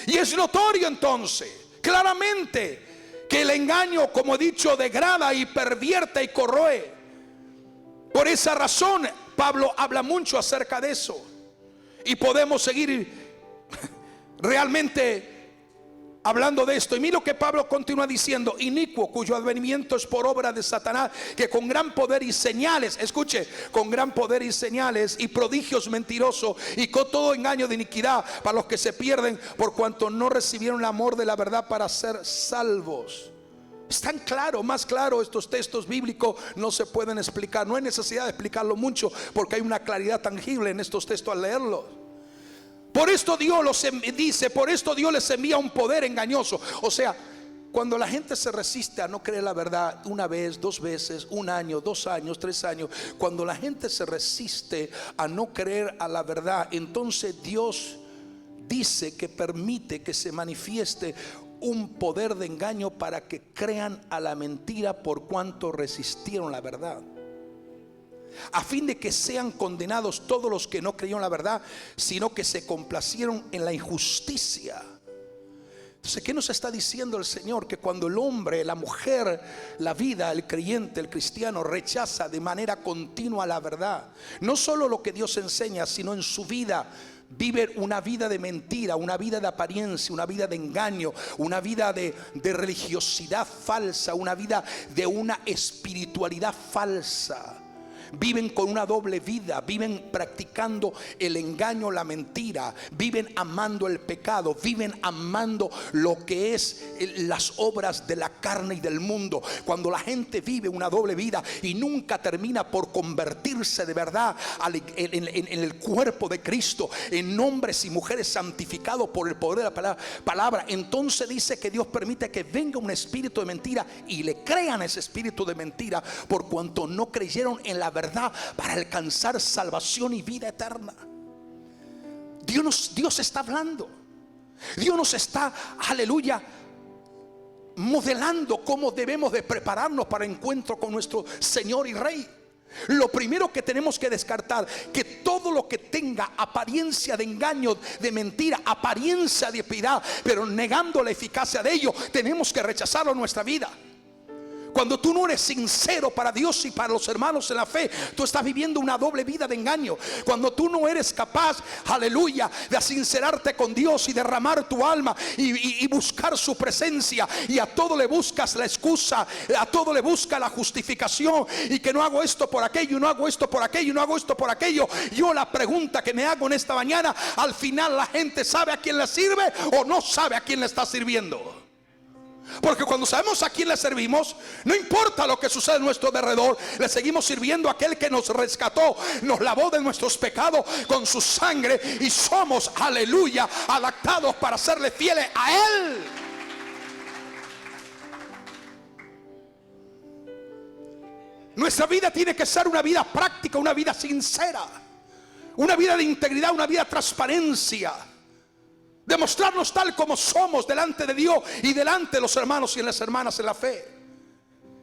Y es notorio entonces, claramente, que el engaño, como he dicho, degrada y pervierte y corroe. Por esa razón Pablo habla mucho acerca de eso, y podemos seguir realmente hablando de esto. Y mira lo que Pablo continúa diciendo: inicuo, cuyo advenimiento es por obra de Satanás, que con gran poder y señales, escuche, con gran poder y señales y prodigios mentirosos y con todo engaño de iniquidad para los que se pierden, por cuanto no recibieron el amor de la verdad para ser salvos. Es tan claro, más claro, estos textos bíblicos no se pueden explicar. No hay necesidad de explicarlo mucho, porque hay una claridad tangible en estos textos al leerlos. Por esto Dios dice, por esto Dios les envía un poder engañoso. O sea, cuando la gente se resiste a no creer la verdad, una vez, dos veces, un año, 2 años, 3 años, cuando la gente se resiste a no creer a la verdad, entonces Dios dice que permite que se manifieste un poder de engaño para que crean a la mentira, por cuanto resistieron la verdad, a fin de que sean condenados todos los que no creyeron la verdad, sino que se complacieron en la injusticia. Entonces, ¿qué nos está diciendo el Señor? Que cuando el hombre, la mujer, la vida, el creyente, el cristiano rechaza de manera continua la verdad, no solo lo que Dios enseña, sino en su vida vive una vida de mentira, una vida de apariencia, una vida de engaño, una vida de religiosidad falsa, una vida de una espiritualidad falsa. Viven con una doble vida, viven practicando el engaño, la mentira, viven amando el pecado, viven amando lo que es las obras de la carne y del mundo. Cuando la gente vive una doble vida y nunca termina por convertirse de verdad en el cuerpo de Cristo, en hombres y mujeres santificados por el poder de la palabra, entonces dice que Dios permite que venga un espíritu de mentira y le crean ese espíritu de mentira, por cuanto no creyeron en la verdad para alcanzar salvación y vida eterna. Dios está hablando. Dios nos está, aleluya, modelando cómo debemos de prepararnos para el encuentro con nuestro Señor y Rey. Lo primero que tenemos que descartar, que todo lo que tenga apariencia de engaño, de mentira, apariencia de piedad, pero negando la eficacia de ello, tenemos que rechazarlo en nuestra vida. Cuando tú no eres sincero para Dios y para los hermanos en la fe, tú estás viviendo una doble vida de engaño. Cuando tú no eres capaz, aleluya, de sincerarte con Dios y derramar tu alma y buscar su presencia, y a todo le buscas la excusa, a todo le buscas la justificación, y que no hago esto por aquello, no hago esto por aquello, no hago esto por aquello. Yo la pregunta que me hago en esta mañana: al final, ¿la gente sabe a quién le sirve o no sabe a quién le está sirviendo? Porque cuando sabemos a quién le servimos, no importa lo que sucede en nuestro alrededor, le seguimos sirviendo a aquel que nos rescató, nos lavó de nuestros pecados con su sangre, y somos, aleluya, adaptados para serle fieles a Él. Nuestra vida tiene que ser una vida práctica, una vida sincera, una vida de integridad, una vida de transparencia. Demostrarnos tal como somos delante de Dios y delante de los hermanos y las hermanas en la fe.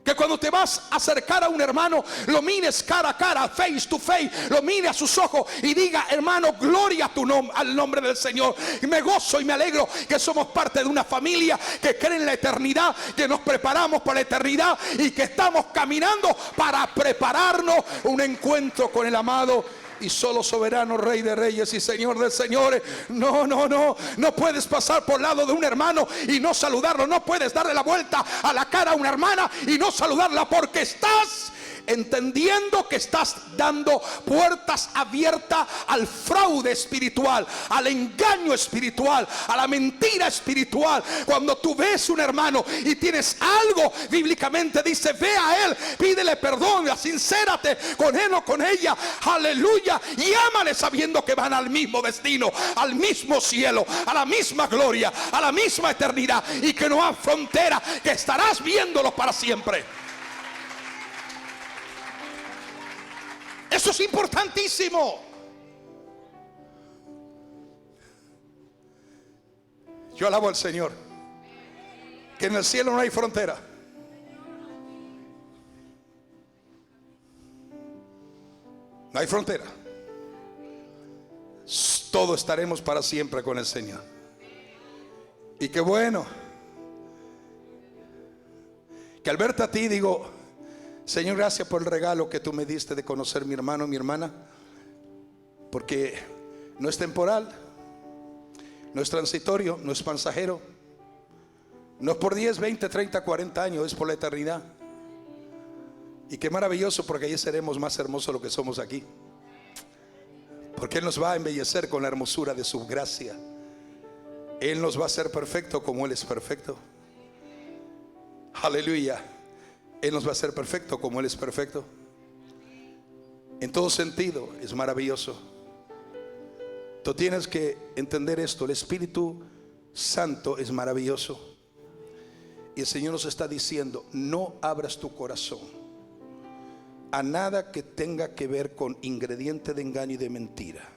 Que cuando te vas a acercar a un hermano, lo mires cara a cara, face to face, lo mire a sus ojos y diga: hermano, gloria a tu nombre, al nombre del Señor. Y me gozo y me alegro que somos parte de una familia que cree en la eternidad, que nos preparamos para la eternidad y que estamos caminando para prepararnos un encuentro con el amado y solo soberano, Rey de reyes y Señor de señores. No puedes pasar por lado de un hermano y no saludarlo. No puedes darle la vuelta a la cara a una hermana y no saludarla, porque estás entendiendo que estás dando puertas abiertas al fraude espiritual, al engaño espiritual, a la mentira espiritual. Cuando tú ves un hermano y tienes algo, bíblicamente dice: ve a él, pídele perdón, sincérate con él o con ella, aleluya, y ámale sabiendo que van al mismo destino, al mismo cielo, a la misma gloria, a la misma eternidad, y que no hay frontera, que estarás viéndolo para siempre. Eso es importantísimo. Yo alabo al Señor, que en el cielo no hay frontera. No hay frontera. Todos estaremos para siempre con el Señor. Y qué bueno que al verte a ti digo: Señor, gracias por el regalo que tú me diste de conocer mi hermano, mi hermana, porque no es temporal, no es transitorio, no es pasajero, no es por 10, 20, 30, 40 años, es por la eternidad. Y qué maravilloso, porque allí seremos más hermosos de lo que somos aquí, porque Él nos va a embellecer con la hermosura de su gracia. Él nos va a hacer perfecto como Él es perfecto. Aleluya. Él nos va a hacer perfecto como Él es perfecto. En todo sentido es maravilloso. Tú tienes que entender esto: el Espíritu Santo es maravilloso. Y el Señor nos está diciendo: no abras tu corazón a nada que tenga que ver con ingrediente de engaño y de mentira.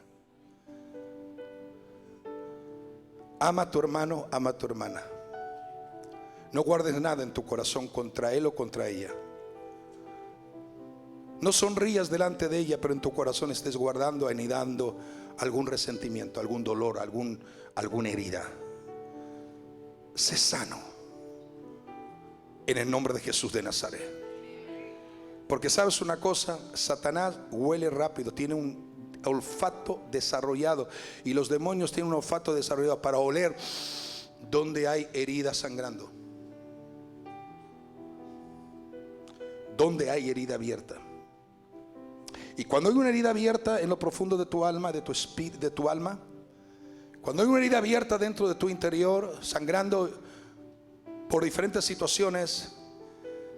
Ama a tu hermano, ama a tu hermana. No guardes nada en tu corazón contra él o contra ella. No sonrías delante de ella, pero en tu corazón estés guardando, anidando algún resentimiento, algún dolor, alguna herida. Sé sano en el nombre de Jesús de Nazaret. Porque sabes una cosa, Satanás huele rápido, tiene un olfato desarrollado, y los demonios tienen un olfato desarrollado para oler donde hay heridas sangrando, donde hay herida abierta. Y cuando hay una herida abierta en lo profundo de tu alma, de tu espíritu, de tu alma, cuando hay una herida abierta dentro de tu interior, sangrando por diferentes situaciones,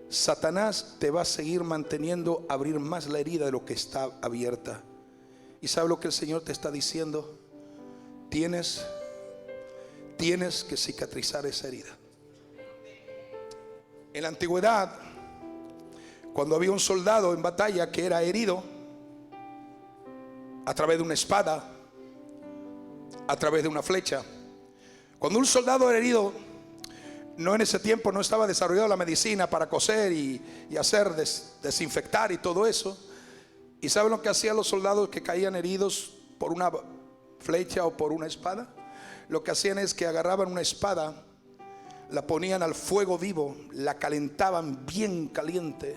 Satanás te va a seguir manteniendo abrir más la herida de lo que está abierta. ¿Y sabe lo que el Señor te está diciendo? Tienes que cicatrizar esa herida. En la antigüedad, cuando había un soldado en batalla que era herido a través de una espada, a través de una flecha, cuando un soldado era herido, no, en ese tiempo no estaba desarrollada la medicina para coser y hacer desinfectar y todo eso. ¿Y saben lo que hacían los soldados que caían heridos por una flecha o por una espada? Lo que hacían es que agarraban una espada, la ponían al fuego vivo, la calentaban bien caliente,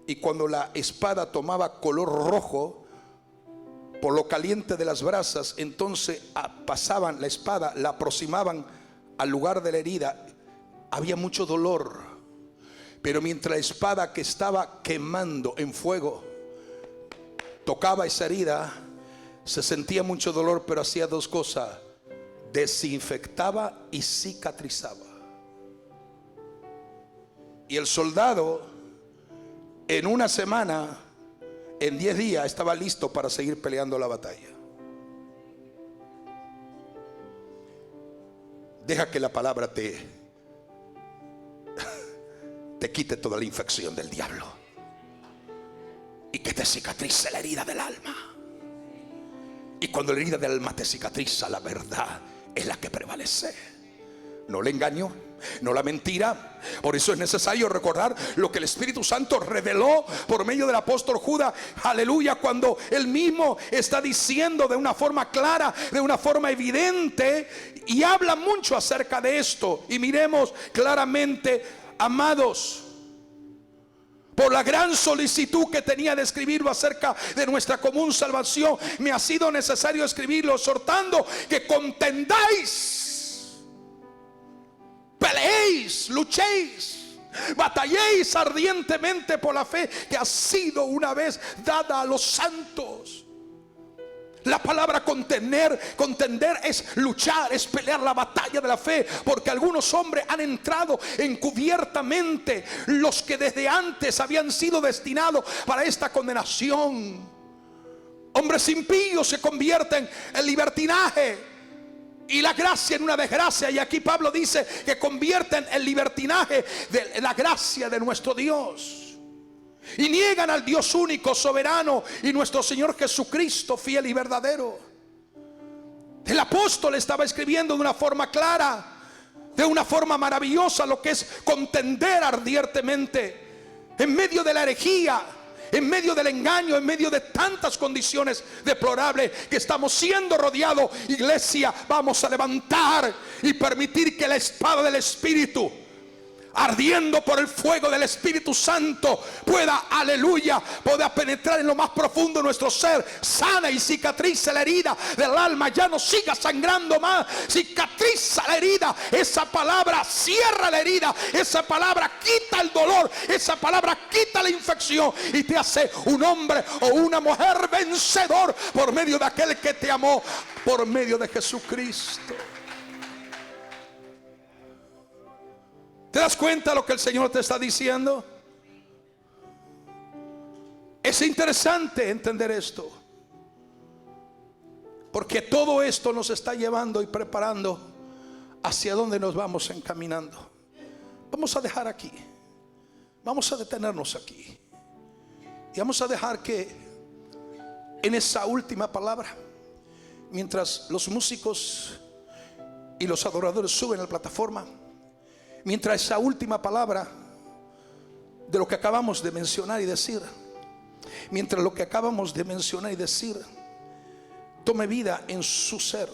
y cuando la espada tomaba color rojo por lo caliente de las brasas, entonces pasaban la espada, la aproximaban al lugar de la herida. Había mucho dolor, pero mientras la espada que estaba quemando en fuego tocaba esa herida, se sentía mucho dolor, pero hacía dos cosas: desinfectaba y cicatrizaba. Y el soldado en una semana, en 10 días, estaba listo para seguir peleando la batalla. Deja que la palabra te quite toda la infección del diablo y que te cicatrice la herida del alma. Y cuando la herida del alma te cicatriza, la verdad es la que prevalece, no el engaño, no la mentira. Por eso es necesario recordar lo que el Espíritu Santo reveló por medio del apóstol Judas, aleluya, cuando él mismo está diciendo de una forma clara, de una forma evidente, y habla mucho acerca de esto. Y miremos claramente, amados, Por la gran solicitud que tenía de escribirlo acerca de nuestra común salvación, me ha sido necesario escribirlo, exhortando que contendáis, peleéis, luchéis, batalléis ardientemente por la fe que ha sido una vez dada a los santos. La palabra contender es luchar, es pelear la batalla de la fe, porque algunos hombres han entrado encubiertamente, los que desde antes habían sido destinados para esta condenación. Hombres impíos se convierten en libertinaje y la gracia en una desgracia, y aquí Pablo dice que convierten el libertinaje de la gracia de nuestro Dios. Y niegan al Dios único, soberano, y nuestro Señor Jesucristo, fiel y verdadero. El apóstol estaba escribiendo de una forma clara, de una forma maravillosa, lo que es contender ardientemente en medio de la herejía, en medio del engaño, en medio de tantas condiciones deplorables que estamos siendo rodeados. Iglesia, vamos a levantar y permitir que la espada del Espíritu, ardiendo por el fuego del Espíritu Santo, pueda, aleluya, pueda penetrar en lo más profundo de nuestro ser, sana y cicatriza la herida del alma, ya no siga sangrando más, cicatriza la herida. Esa palabra cierra la herida, esa palabra quita el dolor, esa palabra quita la infección y te hace un hombre o una mujer vencedor por medio de aquel que te amó, por medio de Jesucristo. ¿Te das cuenta lo que el Señor te está diciendo? Es interesante entender esto, porque todo esto nos está llevando y preparando hacia donde nos vamos encaminando. Vamos a dejar aquí, vamos a detenernos aquí y vamos a dejar que en esa última palabra, mientras los músicos y los adoradores suben a la plataforma, mientras esa última palabra de lo que acabamos de mencionar y decir, mientras lo que acabamos de mencionar y decir tome vida en su ser,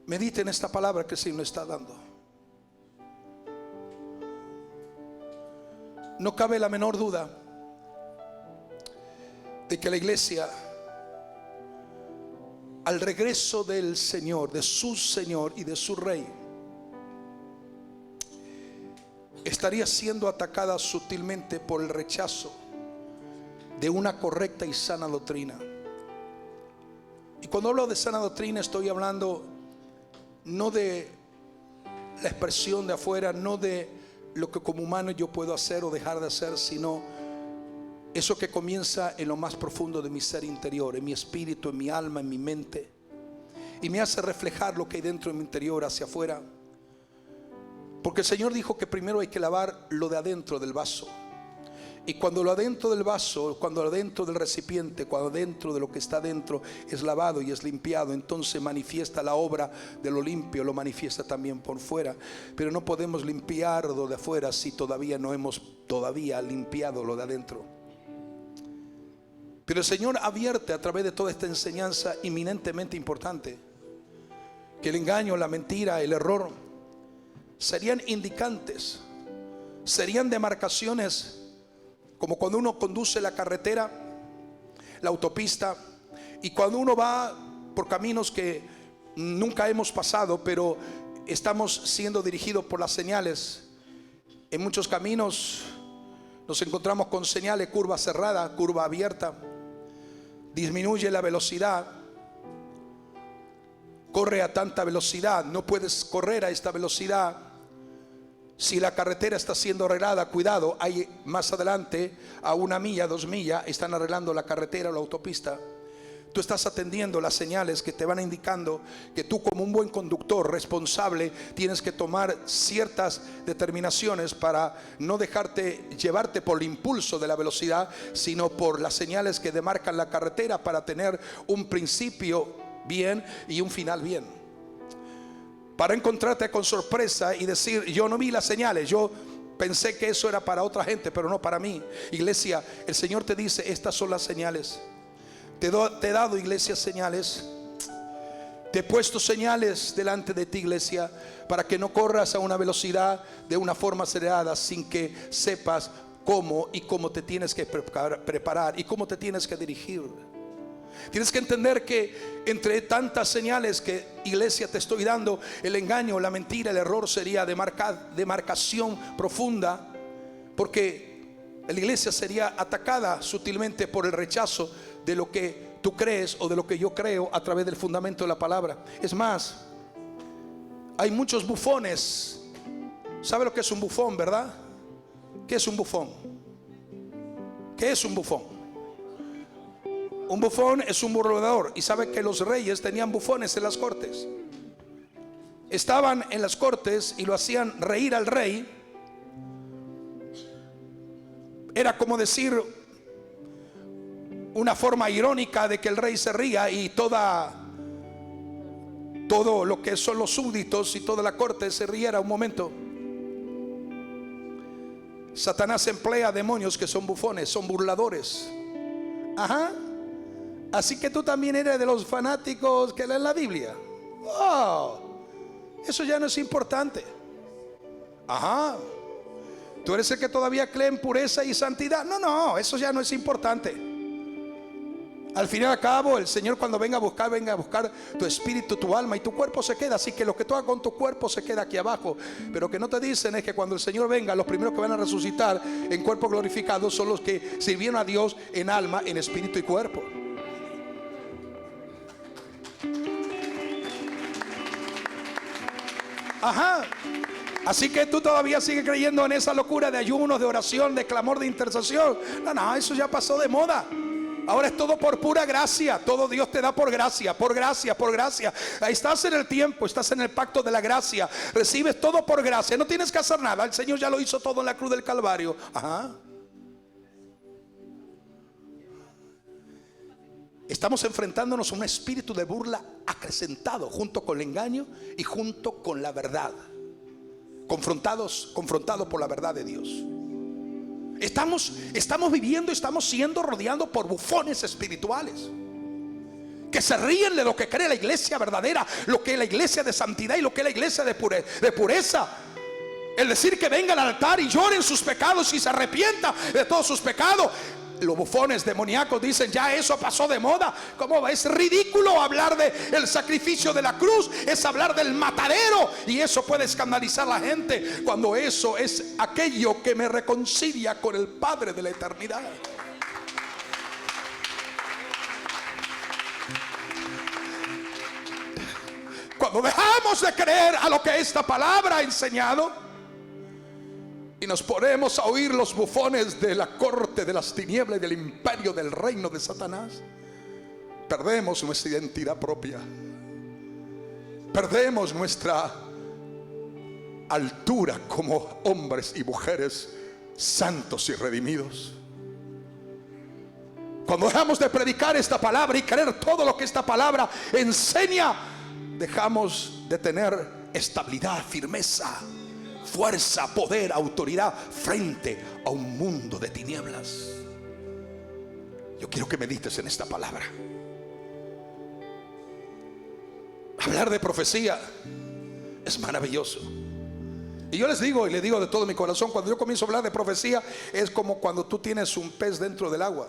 medite en esta palabra que el Señor está dando. No cabe la menor duda de que la iglesia, al regreso del Señor, de su Señor y de su Rey, estaría siendo atacada sutilmente por el rechazo de una correcta y sana doctrina. Y cuando hablo de sana doctrina, estoy hablando no de la expresión de afuera, no de lo que como humano yo puedo hacer o dejar de hacer, sino eso que comienza en lo más profundo de mi ser interior, en mi espíritu, en mi alma, en mi mente, y me hace reflejar lo que hay dentro de mi interior hacia afuera. Porque el Señor dijo que primero hay que lavar lo de adentro del vaso. Y cuando lo adentro del vaso, cuando lo adentro del recipiente, cuando adentro de lo que está dentro es lavado y es limpiado, entonces manifiesta la obra de lo limpio, lo manifiesta también por fuera. Pero no podemos limpiar lo de afuera si todavía no hemos limpiado lo de adentro. Pero el Señor advierte a través de toda esta enseñanza eminentemente importante que el engaño, la mentira, el error serían indicantes, serían demarcaciones, como cuando uno conduce la carretera, la autopista, y cuando uno va por caminos que nunca hemos pasado, pero estamos siendo dirigidos por las señales. En muchos caminos nos encontramos con señales: curva cerrada, curva abierta, disminuye la velocidad, corre a tanta velocidad, no puedes correr a esta velocidad. Si la carretera está siendo arreglada, cuidado, hay más adelante, a 1 milla, 2 millas, están arreglando la carretera o la autopista. Tú estás atendiendo las señales que te van indicando que tú, como un buen conductor responsable, tienes que tomar ciertas determinaciones para no dejarte llevarte por el impulso de la velocidad, sino por las señales que demarcan la carretera, para tener un principio bien y un final bien. Para encontrarte con sorpresa y decir: yo no vi las señales, yo pensé que eso era para otra gente, pero no para mí. Iglesia, el Señor te dice: estas son las señales. Te he dado, iglesia, señales. Te Te he puesto señales delante de ti, iglesia, para que no corras a una velocidad de una forma acelerada sin que sepas cómo y cómo te tienes que preparar y cómo te tienes que dirigir. Tienes que entender que entre tantas señales que, iglesia, te estoy dando, el engaño, la mentira, el error sería demarcación profunda, porque la iglesia sería atacada sutilmente por el rechazo de lo que tú crees o de lo que yo creo a través del fundamento de la palabra. Es más, hay muchos bufones. ¿Sabe lo que es un bufón, verdad? ¿Qué es un bufón? ¿Qué es un bufón? Un bufón es un burlador. Y sabe que los reyes tenían bufones en las cortes. Estaban en las cortes y lo hacían reír al rey. Era como decir una forma irónica de que el rey se ría y todo lo que son los súbditos y toda la corte se riera un momento. Satanás emplea demonios que son bufones, son burladores. Ajá. Así que tú también eres de los fanáticos que leen la Biblia. Oh, eso ya no es importante. Ajá. Tú eres el que todavía cree en pureza y santidad. No, eso ya no es importante. Al fin y al cabo, el Señor cuando venga a buscar tu espíritu, tu alma y tu cuerpo se queda. Así que lo que tú hagas con tu cuerpo se queda aquí abajo. Pero que no te dicen es que cuando el Señor venga, los primeros que van a resucitar en cuerpo glorificado son los que sirvieron a Dios en alma, en espíritu y cuerpo. Ajá. Así que tú todavía sigues creyendo en esa locura de ayunos, de oración, de clamor, de intercesión. No, eso ya pasó de moda. Ahora es todo por pura gracia. Todo Dios te da por gracia, por gracia, por gracia. Ahí estás en el tiempo, estás en el pacto de la gracia. Recibes todo por gracia, no tienes que hacer nada. El Señor ya lo hizo todo en la cruz del Calvario. Ajá. Estamos enfrentándonos a un espíritu de burla acrecentado junto con el engaño y junto con la verdad. Confrontados por la verdad de Dios. Estamos viviendo, estamos siendo rodeados por bufones espirituales que se ríen de lo que cree la iglesia verdadera, lo que es la iglesia de santidad y lo que es la iglesia de pureza. El decir que venga al altar y lloren sus pecados y se arrepienta de todos sus pecados. Los bufones demoníacos dicen ya eso pasó de moda. ¿Cómo va? Es ridículo hablar del sacrificio de la cruz. Es hablar del matadero. Y eso puede escandalizar a la gente cuando eso es aquello que me reconcilia con el Padre de la eternidad. Cuando dejamos de creer a lo que esta palabra ha enseñado y nos ponemos a oír los bufones de la corte de las tinieblas y del imperio del reino de Satanás, perdemos nuestra identidad propia, perdemos nuestra altura como hombres y mujeres santos y redimidos. Cuando dejamos de predicar esta palabra y creer todo lo que esta palabra enseña, dejamos de tener estabilidad, firmeza, fuerza, poder, autoridad frente a un mundo de tinieblas. Yo quiero que medites en esta palabra. Hablar de profecía es maravilloso. Y yo les digo, y les digo de todo mi corazón, cuando yo comienzo a hablar de profecía, es como cuando tú tienes un pez dentro del agua.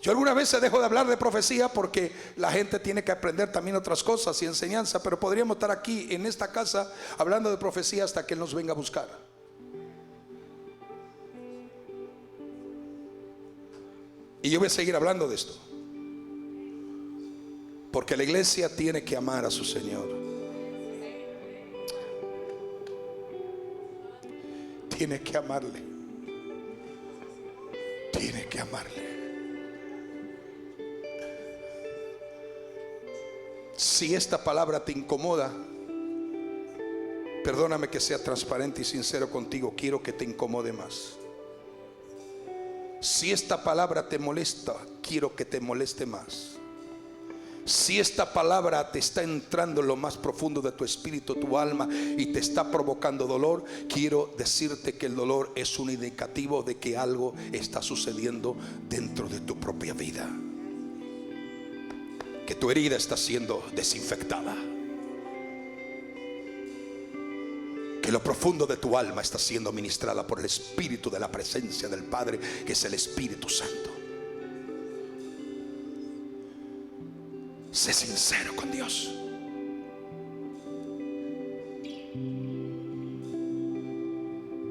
Yo alguna vez dejo de hablar de profecía porque la gente tiene que aprender también otras cosas y enseñanza, pero podríamos estar aquí en esta casa hablando de profecía hasta que Él nos venga a buscar. Y yo voy a seguir hablando de esto, porque la iglesia tiene que amar a su Señor. Tiene que amarle. Tiene que amarle. Si esta palabra te incomoda, perdóname que sea transparente y sincero contigo, quiero que te incomode más. Si esta palabra te molesta, quiero que te moleste más. Si esta palabra te está entrando en lo más profundo de tu espíritu, tu alma, y te está provocando dolor, quiero decirte que el dolor es un indicativo de que algo está sucediendo dentro de tu propia vida. que tu herida está siendo desinfectada, que lo profundo de tu alma está siendo ministrada por el Espíritu de la presencia del Padre, que es el Espíritu Santo. Sé sincero con Dios.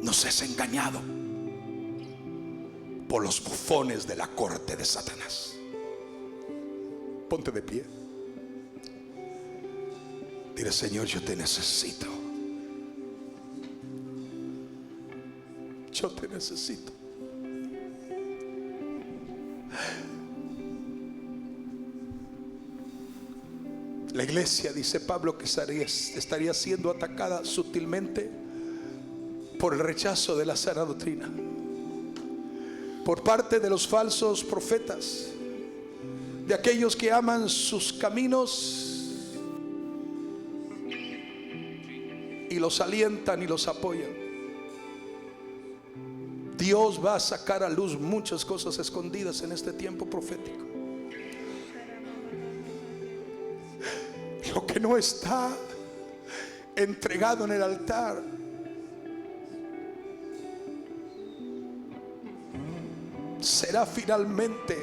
No seas engañado por los bufones de la corte de Satanás. Ponte de pie. Dile: Señor, yo te necesito. Yo te necesito. La iglesia, dice Pablo, que estaría siendo atacada sutilmente por el rechazo de la sana doctrina, por parte de los falsos profetas, de aquellos que aman sus caminos y los alientan y los apoyan. Dios va a sacar a luz muchas cosas escondidas en este tiempo profético. Lo que no está entregado en el altar será finalmente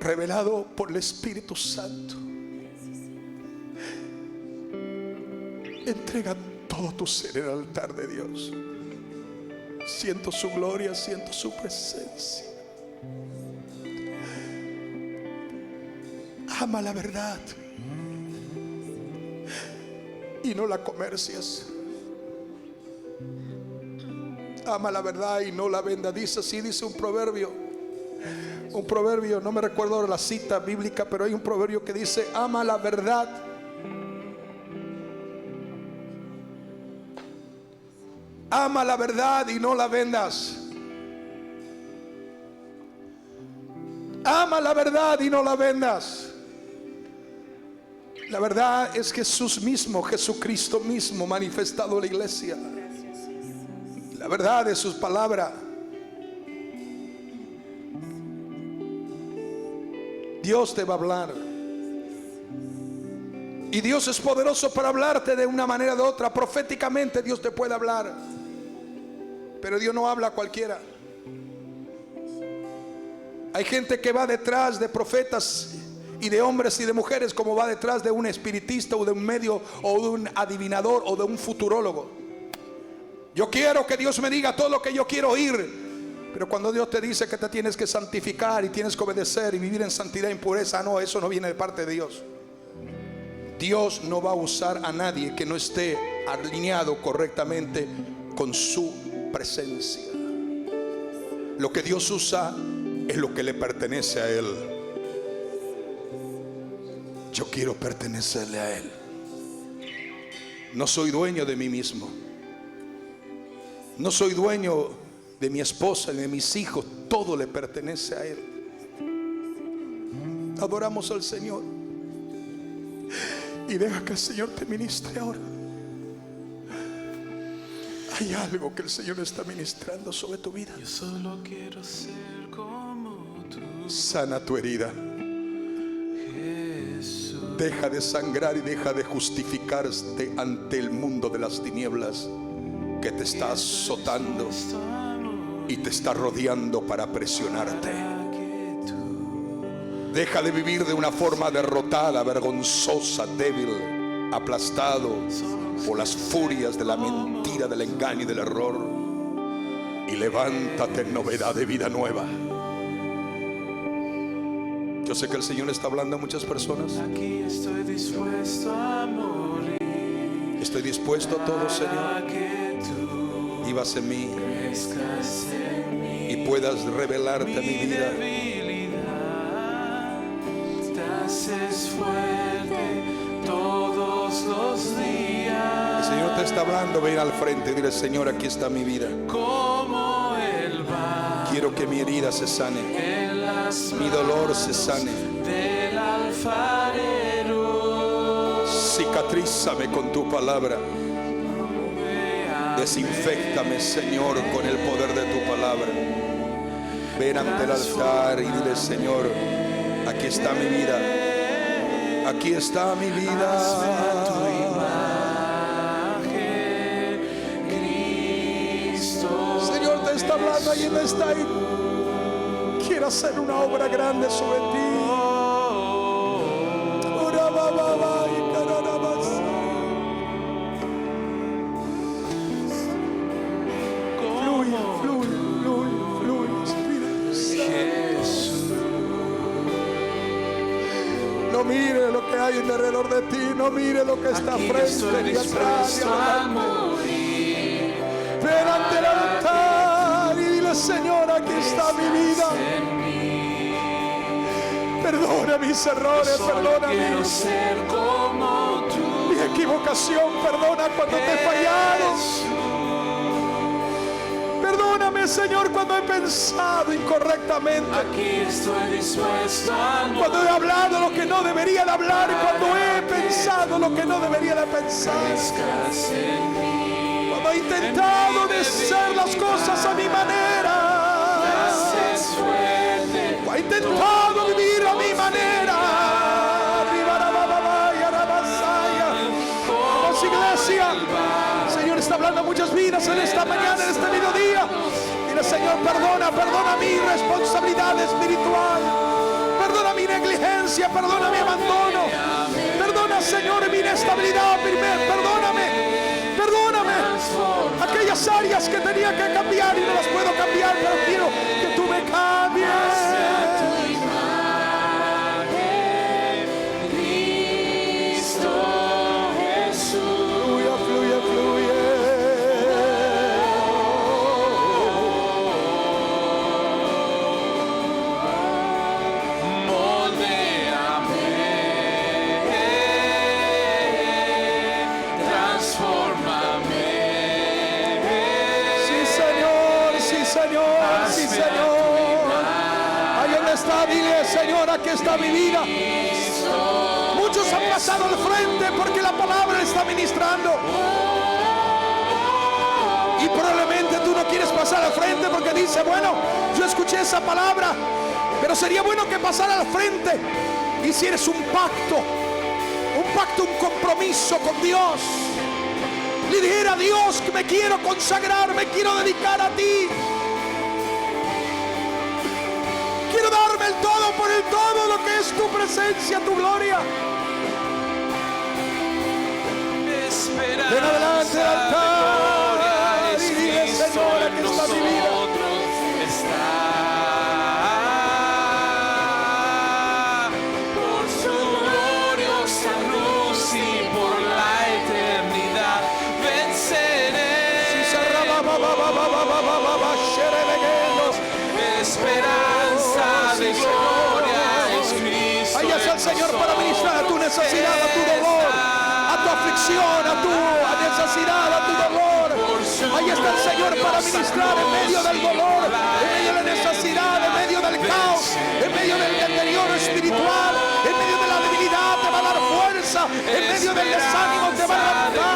revelado por el Espíritu Santo. Entrega todo tu ser en el altar de Dios. Siento su gloria, siento su presencia. Ama la verdad y no la comercias. Ama la verdad y no la venda. Dice así, dice un proverbio, no me recuerdo ahora la cita bíblica, pero hay un proverbio que dice: ama la verdad ama la verdad y no la vendas. Ama la verdad y no la vendas. La verdad es Jesús mismo, Jesucristo mismo manifestado en la iglesia. La verdad es sus palabras. Dios te va a hablar. Y Dios es poderoso para hablarte de una manera o de otra. Proféticamente Dios te puede hablar. Pero Dios no habla a cualquiera. Hay gente que va detrás de profetas y de hombres y de mujeres como va detrás de un espiritista o de un medio o de un adivinador o de un futurólogo. Yo quiero que Dios me diga todo lo que yo quiero oír, pero cuando Dios te dice que te tienes que santificar y tienes que obedecer y vivir en santidad y pureza, no, eso no viene de parte de Dios. Dios no va a usar a nadie que no esté alineado correctamente con su presencia. Lo que Dios usa es lo que le pertenece a Él. Yo quiero pertenecerle a Él. No soy dueño de mí mismo. No soy dueño de mi esposa ni de mis hijos. Todo le pertenece a Él. Adoramos al Señor. Y deja que el Señor te ministre ahora. Hay algo que el Señor está ministrando sobre tu vida. Yo solo quiero ser como tú. Sana tu herida. Jesús. Deja de sangrar y deja de justificarte ante el mundo de las tinieblas que te está azotando y te está rodeando para presionarte. Deja de vivir de una forma derrotada, vergonzosa, débil, aplastado por las furias de la mentira, del engaño y del error. Y levántate en novedad de vida nueva. Yo sé que el Señor está hablando a muchas personas. Aquí estoy dispuesto a morir. Estoy dispuesto a todo, Señor. Vivas en mí y puedas revelarte a mi vida. Te haces fuerte todos los días. El Señor te está hablando. Ven al frente y dile: Señor, aquí está mi vida. Como el barro. Quiero que mi herida se sane, mi dolor se sane. Del alfarero. Cicatrízame con tu palabra. Desinféctame, Señor, con el poder de tu palabra. Ven ante el altar y dile: Señor, aquí Aquí está mi vida. Aquí está mi vida. Señor te está hablando ahí donde está. Quiere hacer una obra grande sobre ti. Fluye, fluye, fluye, fluye, Espíritu Santo. No mire lo que hay alrededor de ti, no mire lo que está frente y atrás y adelante. Ven ante el altar y dile: Señor, aquí está mi vida. Perdona mis errores, perdona mi equivocación, perdona cuando te he fallado. Perdóname, Señor, cuando he pensado incorrectamente. Aquí estoy dispuesto a morir. Cuando he hablado lo que no debería de hablar, cuando he pensado lo que no debería de pensar. Cuando he intentado de hacer las cosas a mi manera. Cuando he intentado vivir a mi manera. Vamos, iglesia. El Señor está hablando a muchas vidas en esta mañana, en este mediodía. Dile: Señor, perdona mi responsabilidad espiritual. Perdona mi negligencia, perdona mi abandono. Perdona, Señor, mi inestabilidad. Perdóname. Aquellas áreas que tenía que cambiar y no las puedo cambiar, pero quiero que tú me cambies. Sí, Señor. Ahí donde está, dile: Señor, aquí está mi vida. Muchos han pasado al frente porque la palabra está ministrando. Y probablemente tú no quieres pasar al frente porque dice: bueno, yo escuché esa palabra, pero sería bueno que pasara al frente. Hicieras un pacto, un compromiso con Dios. Le dijera a Dios que me quiero consagrar, me quiero dedicar a ti. Quiero darme el todo por el todo, lo que es tu presencia, tu gloria. Ven adelante al altar y dile: Señor, aquí está mi vida. Por su gloriosa luz y por la eternidad venceré. Esperanza de gloria es Cristo. Ahí está el Señor para ministrar a tu necesidad, a tu dolor, a tu aflicción, a tu necesidad, a tu dolor. Ahí está el Señor para ministrar en medio del dolor, en medio de la necesidad, en medio del caos, en medio del deterioro espiritual, en medio de la debilidad te va a dar fuerza, en medio del desánimo te va a levantar.